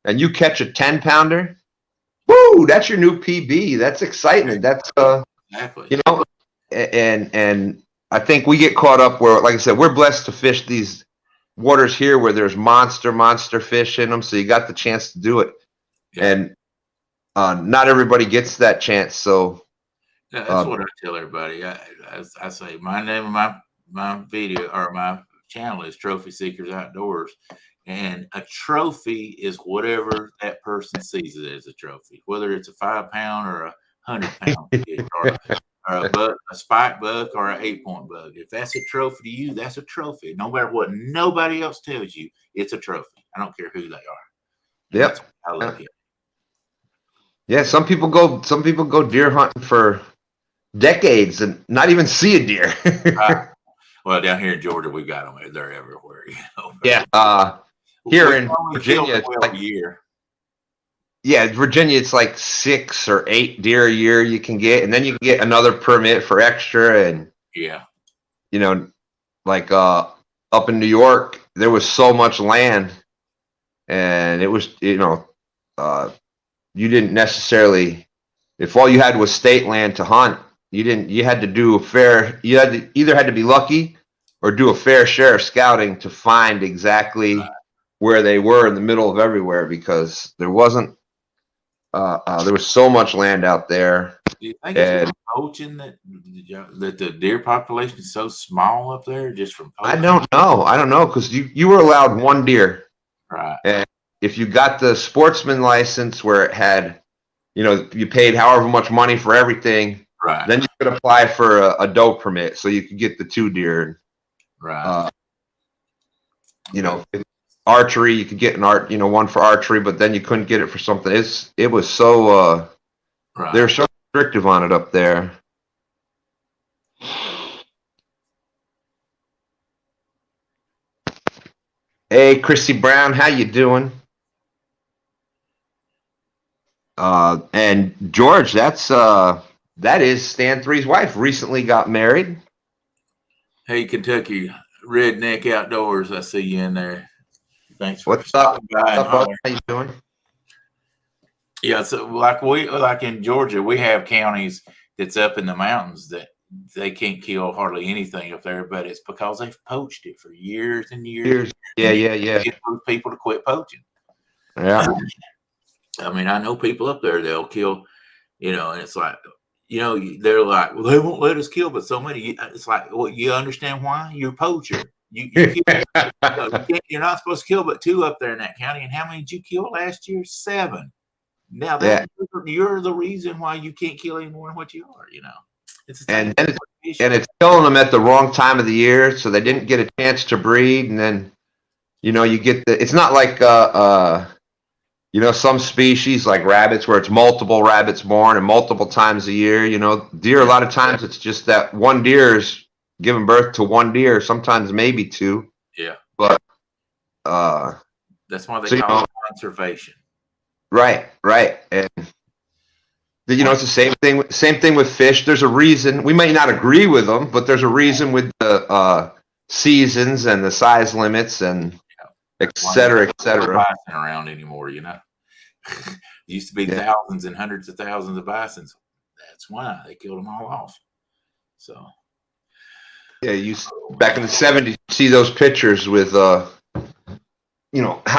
[SPEAKER 1] and you catch a 10-pounder, woo, that's your new PB. That's excitement. That's
[SPEAKER 2] exactly.
[SPEAKER 1] And I think we get caught up where, like I said, we're blessed to fish these waters here where there's monster fish in them, so you got the chance to do it. Yeah. And not everybody gets that chance. So
[SPEAKER 2] that's what I tell everybody. I say my name of my video or my channel is Trophy Seekers Outdoors, and a trophy is whatever that person sees it as a trophy, whether it's a 5-pound or a 100-pound fish or a buck, a spike buck or an 8-point bug. If that's a trophy to you, that's a trophy. No matter what nobody else tells you, it's a trophy. I don't care who they are. And
[SPEAKER 1] yep.
[SPEAKER 2] That's how I look at it.
[SPEAKER 1] Yeah, some people go deer hunting for decades and not even see a deer.
[SPEAKER 2] Well, down here in Georgia, we got them. They're everywhere.
[SPEAKER 1] Yeah. Here in Virginia, Virginia, it's like 6 or 8 deer a year you can get, and then you can get another permit for extra. And like up in New York, there was so much land, and it was you didn't necessarily, if all you had was state land to hunt, you had to do you either had to be lucky or do a fair share of scouting to find exactly where they were in the middle of everywhere, because there wasn't There was so much land out there.
[SPEAKER 2] Do you think it's from poaching that the deer population is so small up there just from poaching?
[SPEAKER 1] I don't know because you were allowed one deer.
[SPEAKER 2] Right.
[SPEAKER 1] And if you got the sportsman license where it had, you paid however much money for everything,
[SPEAKER 2] Right.
[SPEAKER 1] then you could apply for a doe permit so you could get the 2 deer.
[SPEAKER 2] Right.
[SPEAKER 1] Archery, you could get one for archery, but then you couldn't get it for something. It was so
[SPEAKER 2] Right.
[SPEAKER 1] they're so restrictive on it up there. Hey, Chrissy Brown, how you doing? And George, that is Stan 3's wife. Recently got married.
[SPEAKER 2] Hey, Kentucky Redneck Outdoors, I see you in there. Thanks for
[SPEAKER 1] What's up?
[SPEAKER 2] stopping by and hollering.
[SPEAKER 1] How you doing?
[SPEAKER 2] Yeah, so like in Georgia, we have counties that's up in the mountains that they can't kill hardly anything up there, but it's because they've poached it for years and years.
[SPEAKER 1] Yeah.
[SPEAKER 2] Get those people to quit poaching.
[SPEAKER 1] Yeah.
[SPEAKER 2] I mean, I know people up there, they'll kill, and it's like, they're like, well, they won't let us kill, but so many. It's like, well, you understand why? You're a poacher. You you're not supposed to kill but 2 up there in that county. And how many did you kill last year? 7. Now you're the reason why you can't kill any more than what you are.
[SPEAKER 1] And it's killing them at the wrong time of the year, so they didn't get a chance to breed, and then you get it's not like some species like rabbits where it's multiple rabbits born and multiple times a year. Deer, a lot of times it's just that one deer is giving birth to 1 deer, sometimes maybe 2.
[SPEAKER 2] Yeah.
[SPEAKER 1] But
[SPEAKER 2] that's why they call it conservation.
[SPEAKER 1] Right. And it's the same thing with fish. There's a reason. We may not agree with them, but there's a reason with the seasons and the size limits and et cetera, et cetera.
[SPEAKER 2] Bison around anymore, used to be thousands and hundreds of thousands of bisons. That's why they killed them all off. So
[SPEAKER 1] yeah, back in the 70s, you see those pictures with how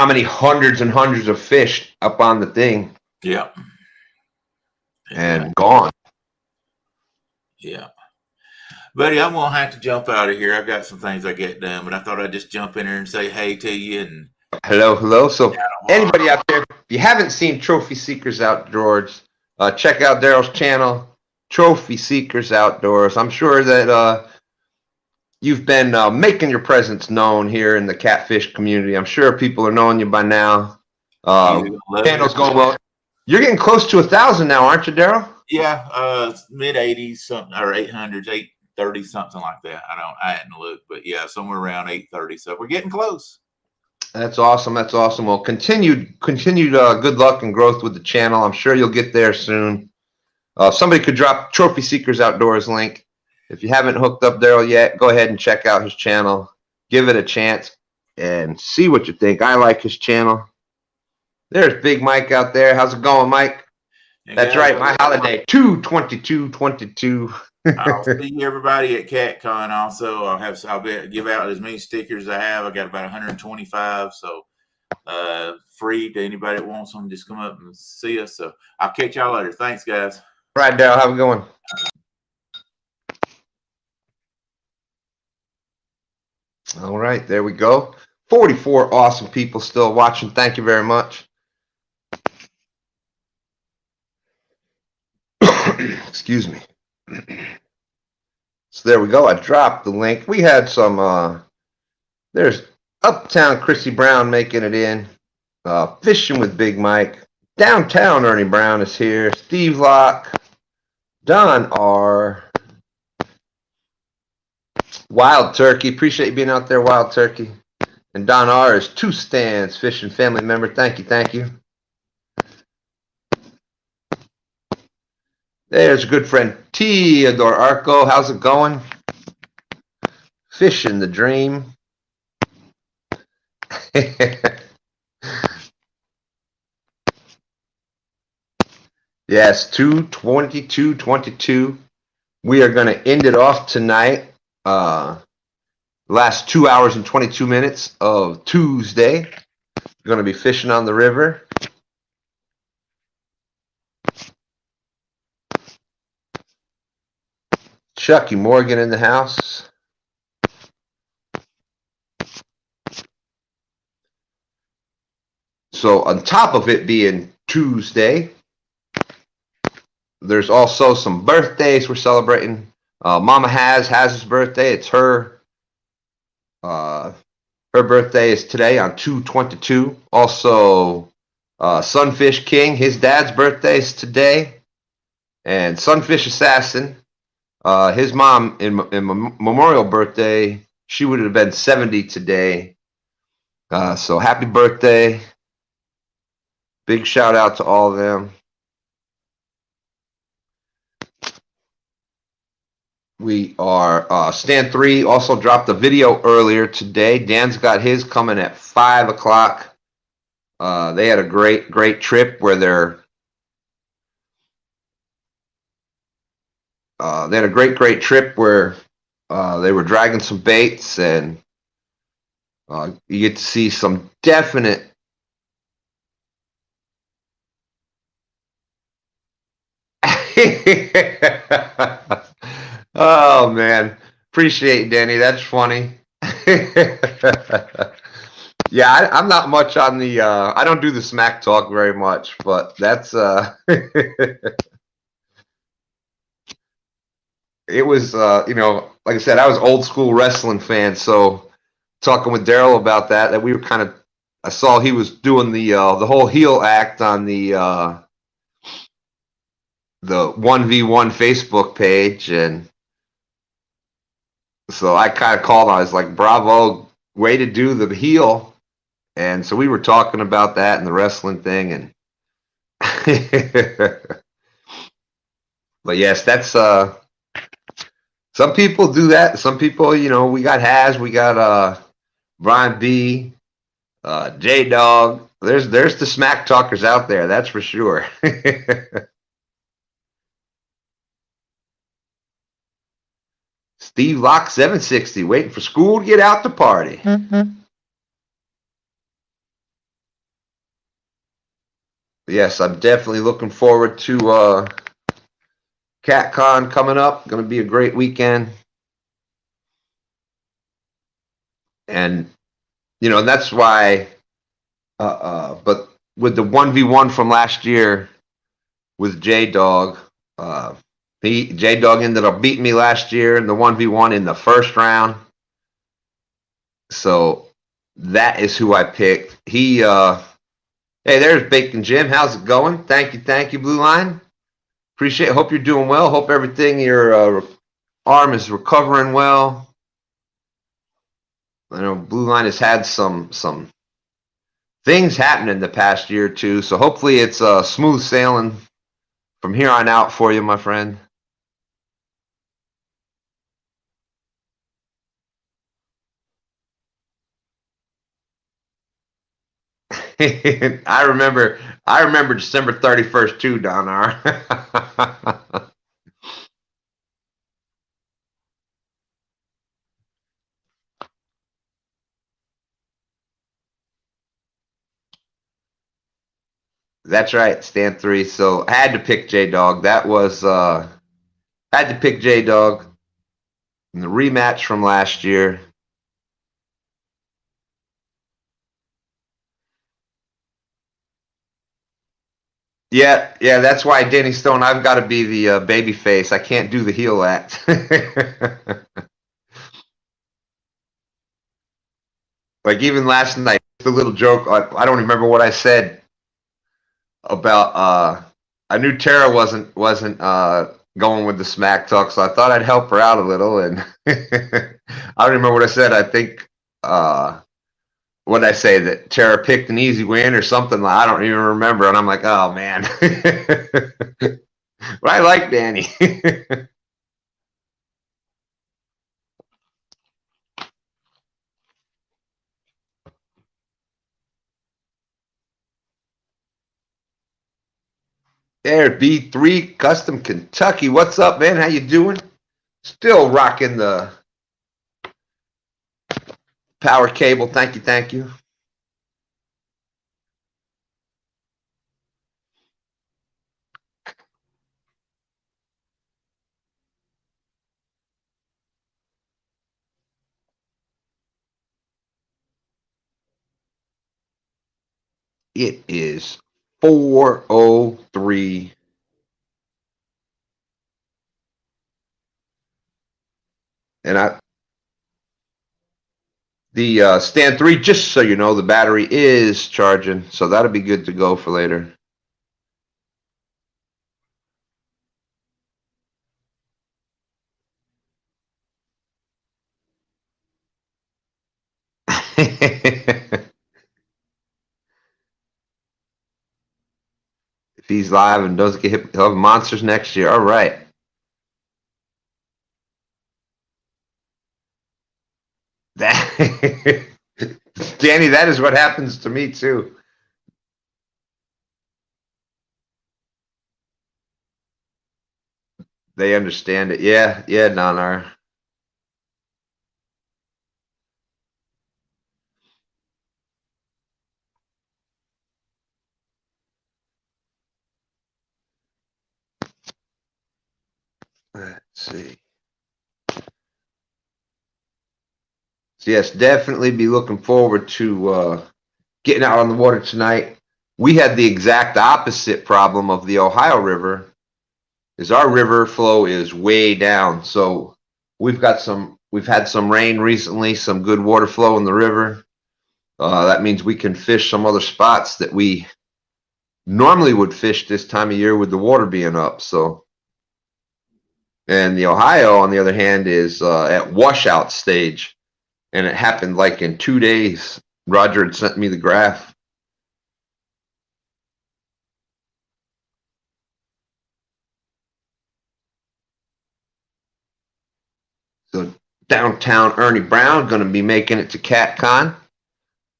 [SPEAKER 1] many hundreds and hundreds of fish up on the thing.
[SPEAKER 2] Yeah.
[SPEAKER 1] And gone.
[SPEAKER 2] Yeah. Buddy, I'm going to have to jump out of here. I've got some things I get done, but I thought I'd just jump in here and say hey to you. And
[SPEAKER 1] hello. So anybody out there, if you haven't seen Trophy Seekers Outdoors, check out Daryl's channel, Trophy Seekers Outdoors. I'm sure that you've been making your presence known here in the catfish community. I'm sure people are knowing you by now. Channel's going well. You're getting close to 1,000 now, aren't you, Daryl?
[SPEAKER 2] Yeah, mid 80s something or 800s, 830 something like that. I hadn't looked, but yeah, somewhere around 830. So we're getting close. That's awesome.
[SPEAKER 1] Well, continued good luck and growth with the channel. I'm sure you'll get there soon. Somebody could drop Trophy Seekers Outdoors link. If you haven't hooked up Daryl yet, go ahead and check out his channel. Give it a chance and see what you think. I like his channel. There's Big Mike out there. How's it going, Mike? That's right. My holiday, 2/22/22.
[SPEAKER 2] I'll see everybody at CatCon. Also, I'll give out as many stickers as I have. I got about 125, so free to anybody that wants them. Just come up and see us. So I'll catch y'all later. Thanks, guys.
[SPEAKER 1] Right, Daryl. How's it going? All right, there we go. 44 awesome people still watching. Thank you very much. Excuse me. So there we go. I dropped the link. We had some, there's Uptown Chrissy Brown making it in. Fishing with Big Mike. Downtown Ernie Brown is here. Steve Locke. Don R. Wild Turkey. Appreciate you being out there, Wild Turkey. And Don R is 2 Stands Fishing family member. Thank you. There's a good friend, Theodore Arco. How's it going? Fishing the dream. Yes, 2/22/22. We are going to end it off tonight. Last 2 hours and 22 minutes of Tuesday. We're going to be fishing on the river. Chucky Morgan in the house. So on top of it being Tuesday, there's also some birthdays we're celebrating. Mama has his birthday. It's her birthday is today on 2/22. Also, Sunfish King, his dad's birthday is today. And Sunfish Assassin, his mom in Memorial birthday, she would have been 70 today. So happy birthday. Big shout out to all of them. We are Stand 3 also dropped a video earlier today. Dan's got his coming at 5 o'clock. They had a great trip where they had a great trip where they were dragging some baits, and you get to see some definite oh man, appreciate it, Danny. That's funny. Yeah, I'm not much on the. I don't do the smack talk very much, but that's. It was, like I said, I was old school wrestling fan, so talking with Daryl about that we were kind of. I saw he was doing the whole heel act on the 1v1 Facebook page, and so I kind of called. I was like, "Bravo, way to do the heel." And so we were talking about that and the wrestling thing, and but yes, that's some people do that. Some people, we got Haz, we got Brian B, J Dog. There's the smack talkers out there, that's for sure. Steve Locke 760, waiting for school to get out to party. Yes, I'm definitely looking forward to CatCon coming up. Going to be a great weekend. And, that's why, but with the 1v1 from last year with J-Dog, J-Dog ended up beating me last year in the 1v1 in the first round. So that is who I picked. Hey, there's Bacon Jim. How's it going? Thank you, Blue Line. Appreciate it. Hope you're doing well. Hope everything, your arm is recovering well. I know Blue Line has had some things happen in the past year or two, so hopefully it's smooth sailing from here on out for you, my friend. I remember December 31st too, Donar. That's right, Stand 3. So I had to pick J-Dog. That was had to pick J-Dog in the rematch from last year. Yeah, that's why, Danny Stone, I've got to be the baby face. I can't do the heel act. Like even last night, the little joke, I don't remember what I said about I knew Tara wasn't going with the smack talk, so I thought I'd help her out a little, and I don't remember what I said. I think what did I say, that Tara picked an easy win or something? I don't even remember, and I'm like, oh man. But I like Danny. There, B3 Custom Kentucky. What's up, man? How you doing? Still rocking the power cable. Thank you. It is 4:03. And the stand 3, just so you know, the battery is charging, so that'll be good to go for later. If he's live and doesn't get hit, he'll have monsters next year. All right. That Danny, that is what happens to me too. They understand it. Yeah, Nanar. Let's see. So yes, definitely be looking forward to getting out on the water tonight. We had the exact opposite problem of the Ohio River, is our river flow is way down. So we've had some rain recently, some good water flow in the river. That means we can fish some other spots that we normally would fish this time of year with the water being up. So, and the Ohio, on the other hand, is at washout stage, and it happened like in 2 days. Roger had sent me the graph. So downtown Ernie Brown going to be making it to CatCon.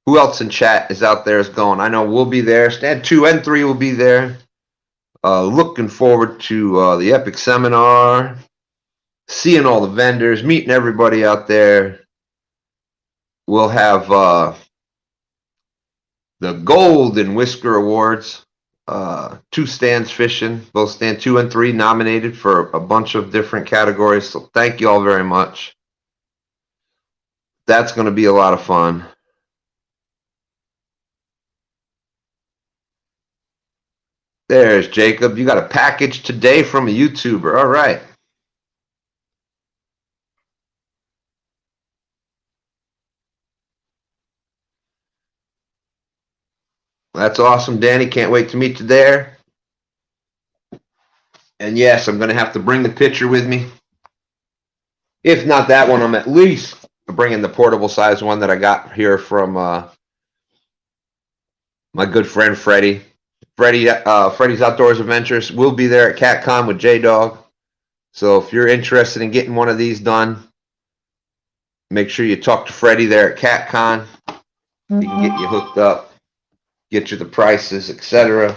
[SPEAKER 1] Who else in chat is out there is going? I know we'll be there. Stand 2 and 3 will be there. Looking forward to the Epic Seminar, seeing all the vendors, meeting everybody out there. We'll have the Gold and Whisker Awards. 2 stands fishing, both stand 2 and 3 nominated for a bunch of different categories. So thank you all very much. That's going to be a lot of fun. There's Jacob. You got a package today from a YouTuber. All right. That's awesome, Danny. Can't wait to meet you there. And yes, I'm going to have to bring the picture with me. If not that one, I'm at least bringing the portable size one that I got here from my good friend Freddie. Freddie's Outdoors Adventures will be there at CatCon with J-Dog. So if you're interested in getting one of these done, make sure you talk to Freddie there at CatCon. He can get you hooked up, get you the prices, etc.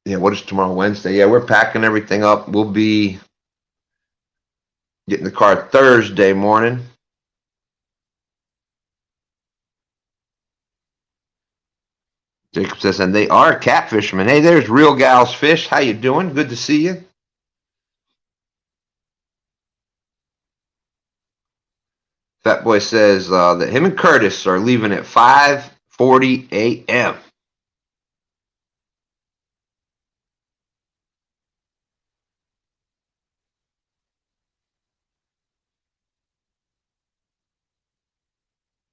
[SPEAKER 1] Yeah, what is tomorrow, Wednesday? Yeah, we're packing everything up. We'll be getting the car Thursday morning. Jacob says, and they are catfishermen. Hey, there's Real Gals Fish. How you doing? Good to see you. Fat Boy says that him and Curtis are leaving at 5:40 a.m.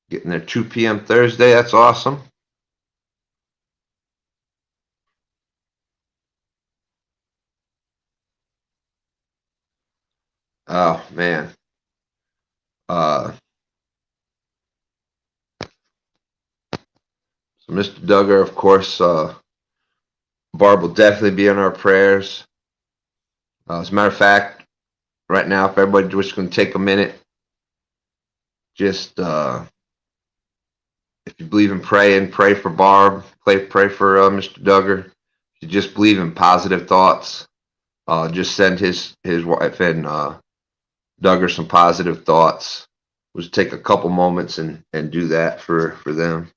[SPEAKER 1] Getting there 2 p.m. Thursday. That's awesome. Oh, man. So Mr. Duggar, of course, Barb will definitely be in our prayers. As a matter of fact, right now, if everybody just going to take a minute, just if you believe in praying, pray for Barb, pray for Mr. Duggar. If you just believe in positive thoughts, just send his wife and Duggar some positive thoughts. Just take a couple moments and do that for them.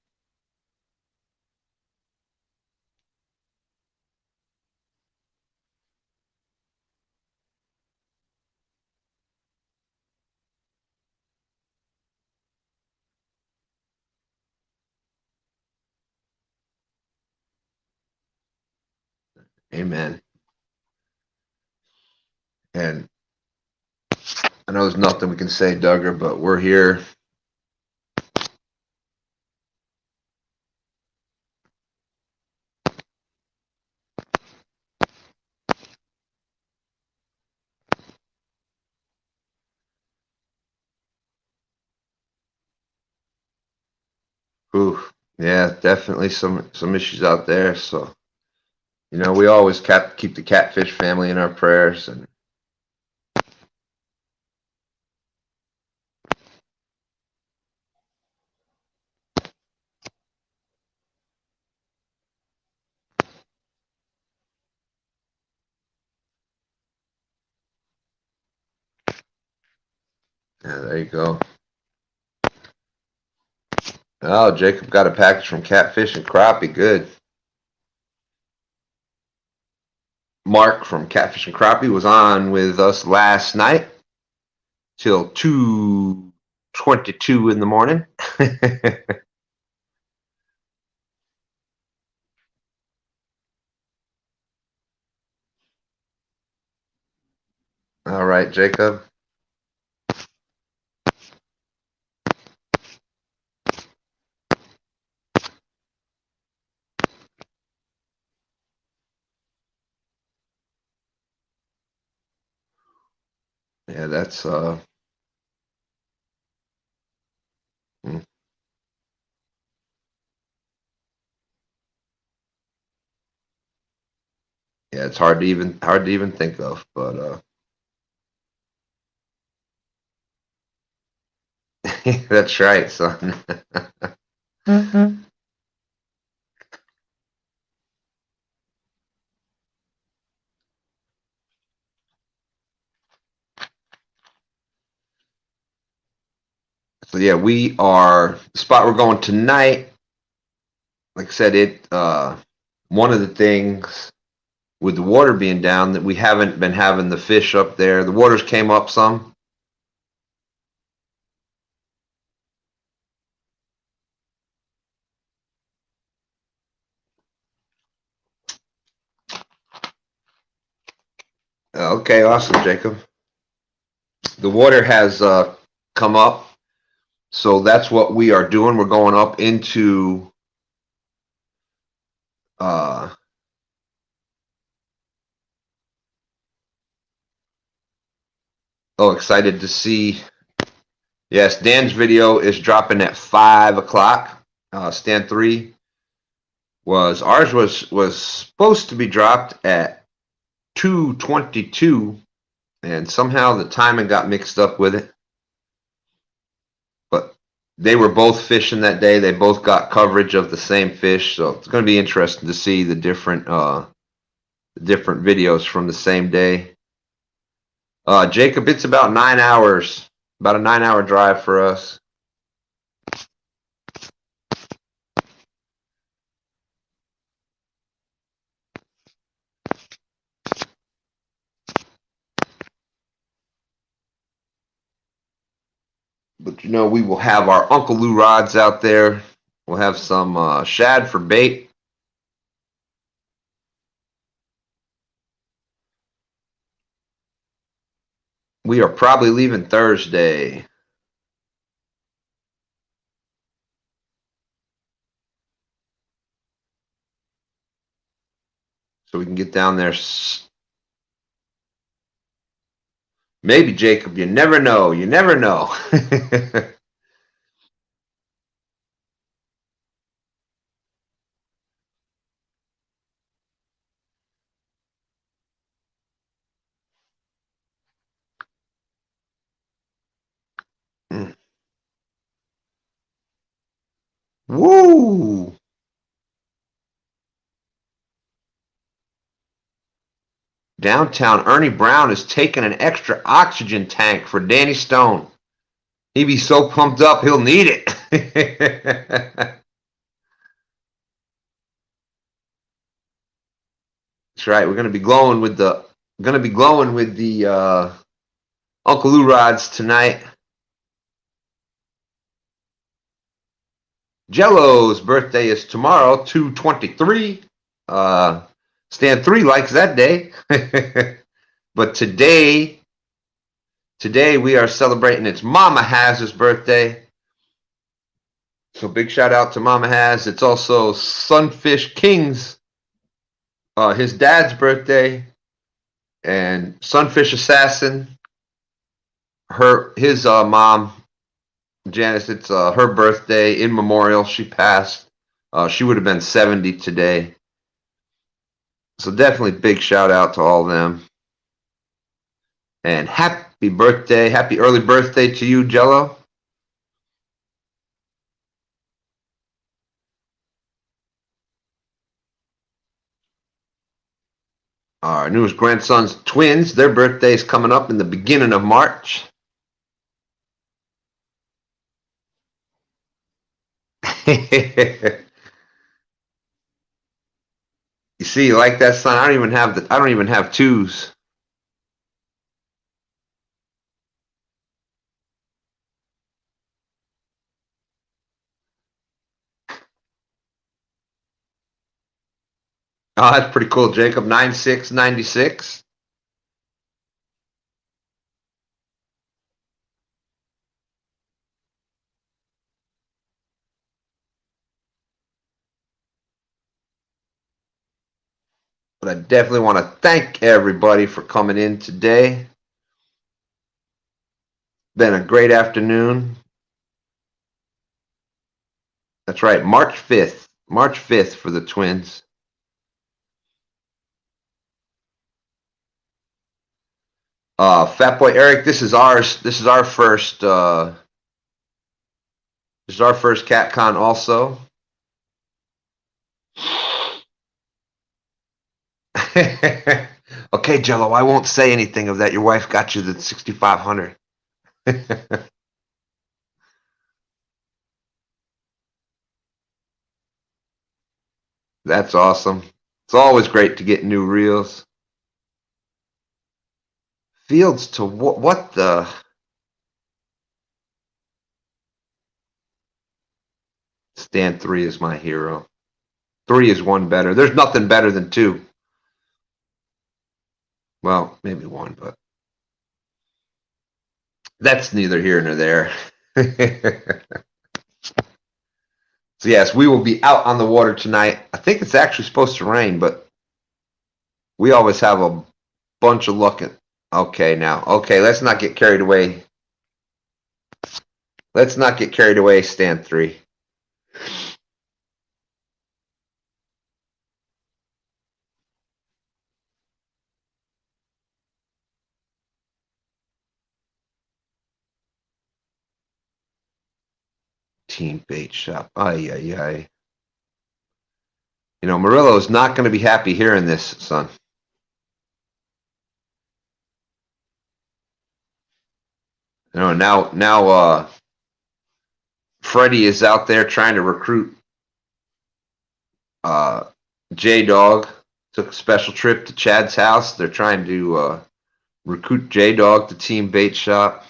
[SPEAKER 1] Amen. And I know there's nothing we can say, Duggar, but we're here. Ooh, yeah, definitely some issues out there. So, you know, we always keep the catfish family in our prayers. And yeah, there you go. Oh, Jacob got a package from Catfish and Crappie. Good. Mark from Catfish and Crappie was on with us last night till 2:22 in the morning. All right, Jacob. Yeah, that's yeah, it's hard to even think of, but that's right, son. So yeah, we are the spot we're going tonight. Like I said, one of the things with the water being down that we haven't been having the fish up there. The waters came up some. Okay, awesome, Jacob. The water has come up, so that's what we are doing. We're going up into excited to see. Yes, Dan's video is dropping at 5 o'clock. Stand 3 was supposed to be dropped at 2:22, and somehow the timing got mixed up with it. But they were both fishing that day. They both got coverage of the same fish, so it's going to be interesting to see the different videos from the same day. Jacob, it's about 9 hours, about a 9-hour drive for us. But you know, we will have our Uncle Lou rods out there. We'll have some shad for bait. We are probably leaving Thursday. So we can get down there. Maybe, Jacob. You never know. You never know. Woo! Downtown Ernie Brown is taking an extra oxygen tank for Danny Stone. He'd be so pumped up, he'll need it. That's right. We're gonna be glowing with the Uncle Lou rods tonight. Jello's birthday is tomorrow, 2/23. Stand 3 likes that day. But today we are celebrating its Mama Haz's birthday. So big shout out to Mama Haz. It's also Sunfish Kings, his dad's birthday, and Sunfish Assassin, his mom, Janice. It's her birthday in memorial. She passed. She would have been 70 today. So definitely big shout out to all of them. And happy birthday, happy early birthday to you, Jello. Our newest grandson's twins, their birthday's coming up in the beginning of March. You see, you like that, son? I don't even have twos. Oh, that's pretty cool, Jacob. 9696. But I definitely want to thank everybody for coming in today. Been a great afternoon. That's right, March 5th. March 5th for the twins. Fat Boy Eric, this is ours. This is our first CatCon also. Okay, Jello, I won't say anything of that. Your wife got you the 6,500. That's awesome. It's always great to get new reels. Fields to what the? Stand 3 is my hero. 3 is 1 better. There's nothing better than 2. Well, maybe 1, but that's neither here nor there. So yes, we will be out on the water tonight. I think it's actually supposed to rain, but we always have a bunch of luck. Okay, let's not get carried away. Let's not get carried away, stand 3. Team bait shop. Ay, ay, ay. You know, Murillo is not going to be happy hearing this, son. You know, now Freddie is out there trying to recruit J-Dog. Took a special trip to Chad's house. They're trying to recruit J-Dog to Team Bait Shop.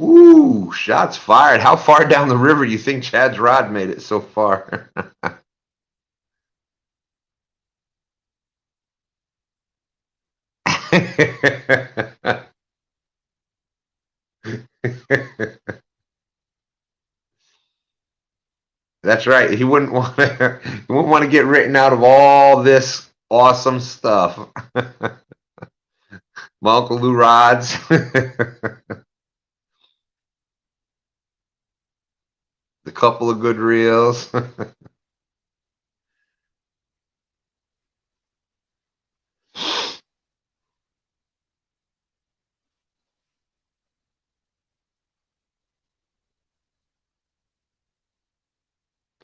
[SPEAKER 1] Ooh, shots fired. How far down the river do you think Chad's rod made it so far? That's right. He wouldn't want to get written out of all this awesome stuff. My Uncle Lou rods. The couple of good reels.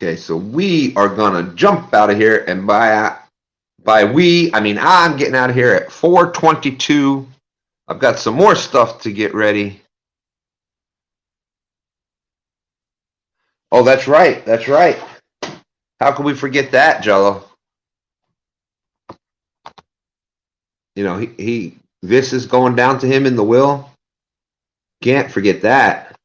[SPEAKER 1] Okay, so we are gonna jump out of here, and by we, I mean I'm getting out of here at 4:22. I've got some more stuff to get ready. Oh, that's right. That's right. How could we forget that, Jello? You know, this is going down to him in the will. Can't forget that.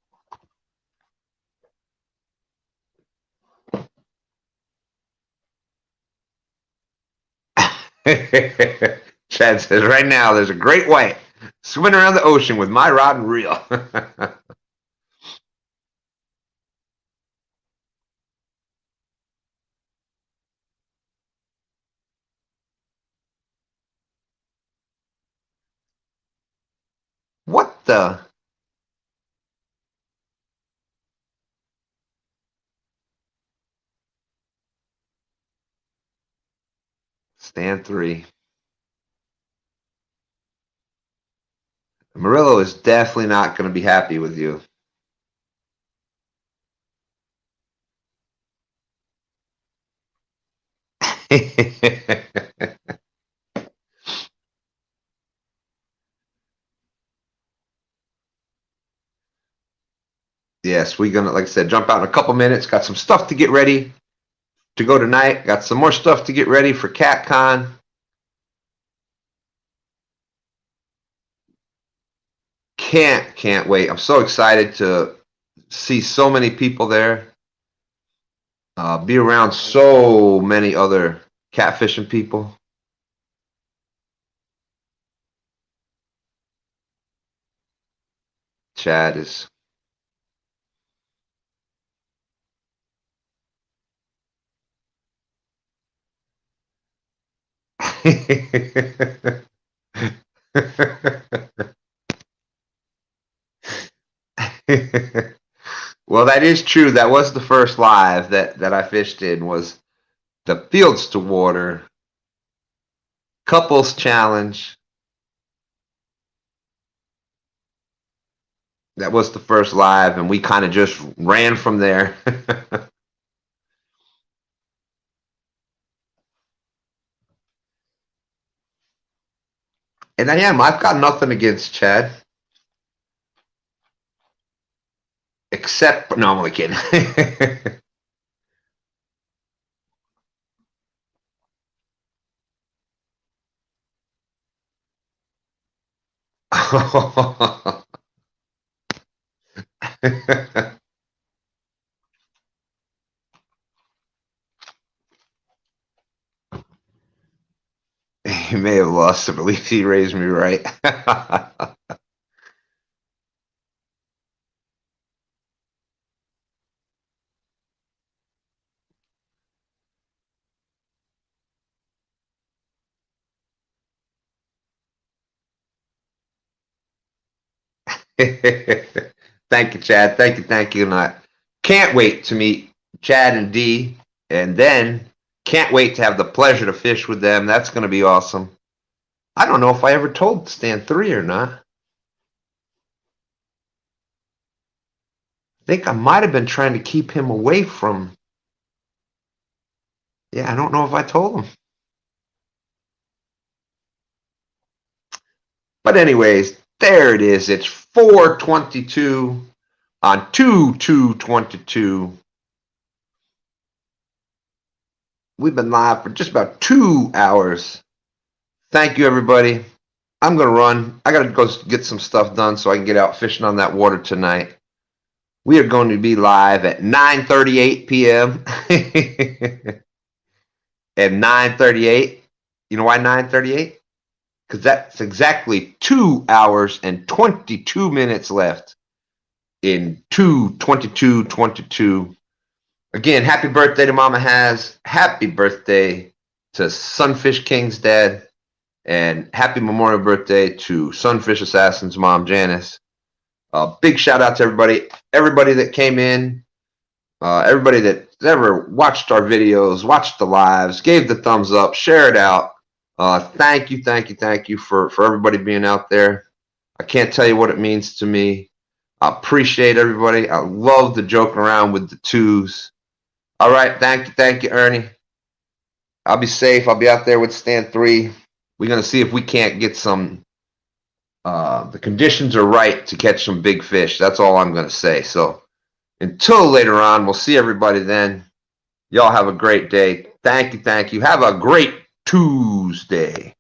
[SPEAKER 1] Chad says, right now, there's a great white swimming around the ocean with my rod and reel. What the? Stand 3. Murillo is definitely not going to be happy with you. Yes, we're going to, like I said, jump out in a couple minutes. Got some stuff to get ready to go tonight. Got some more stuff to get ready for CatCon. Can't wait. I'm so excited to see so many people there. Be around so many other catfishing people. Chad is well, that is true. That was the first live that I fished in, was the Fields to Water Couples Challenge. That was the first live, and we kind of just ran from there. And I've got nothing against Chad. Except, no, I'm only kidding. He may have lost it, but at least he raised me right. Thank you, Chad. Thank you. And I can't wait to meet Chad and Dee, and then can't wait to have the pleasure to fish with them. That's going to be awesome. I don't know if I ever told Stand 3 or not. I think I might have been trying to keep him away from. Yeah, I don't know if I told him. But anyways, there it is. It's 4:22 on 2/2/22. We've been live for just about 2 hours. Thank you, everybody. I'm going to run. I got to go get some stuff done so I can get out fishing on that water tonight. We are going to be live at 9:38 p.m. At 9:38. You know why 9:38? Because that's exactly 2 hours and 22 minutes left in 2/22/22. Again, happy birthday to Mama Haz. Happy birthday to Sunfish Kings' dad. And happy memorial birthday to Sunfish Assassin's mom, Janice. Big shout out to everybody that came in, everybody that ever watched our videos, watched the lives, gave the thumbs up, share it out. Thank you for everybody being out there. I can't tell you what it means to me. I appreciate everybody. I love the joking around with the twos. All right, thank you, Ernie. I'll be safe. I'll be out there with Stand 3. We're going to see if we can't get some, the conditions are right to catch some big fish. That's all I'm going to say. So until later on, we'll see everybody then. Y'all have a great day. Thank you. Have a great Tuesday.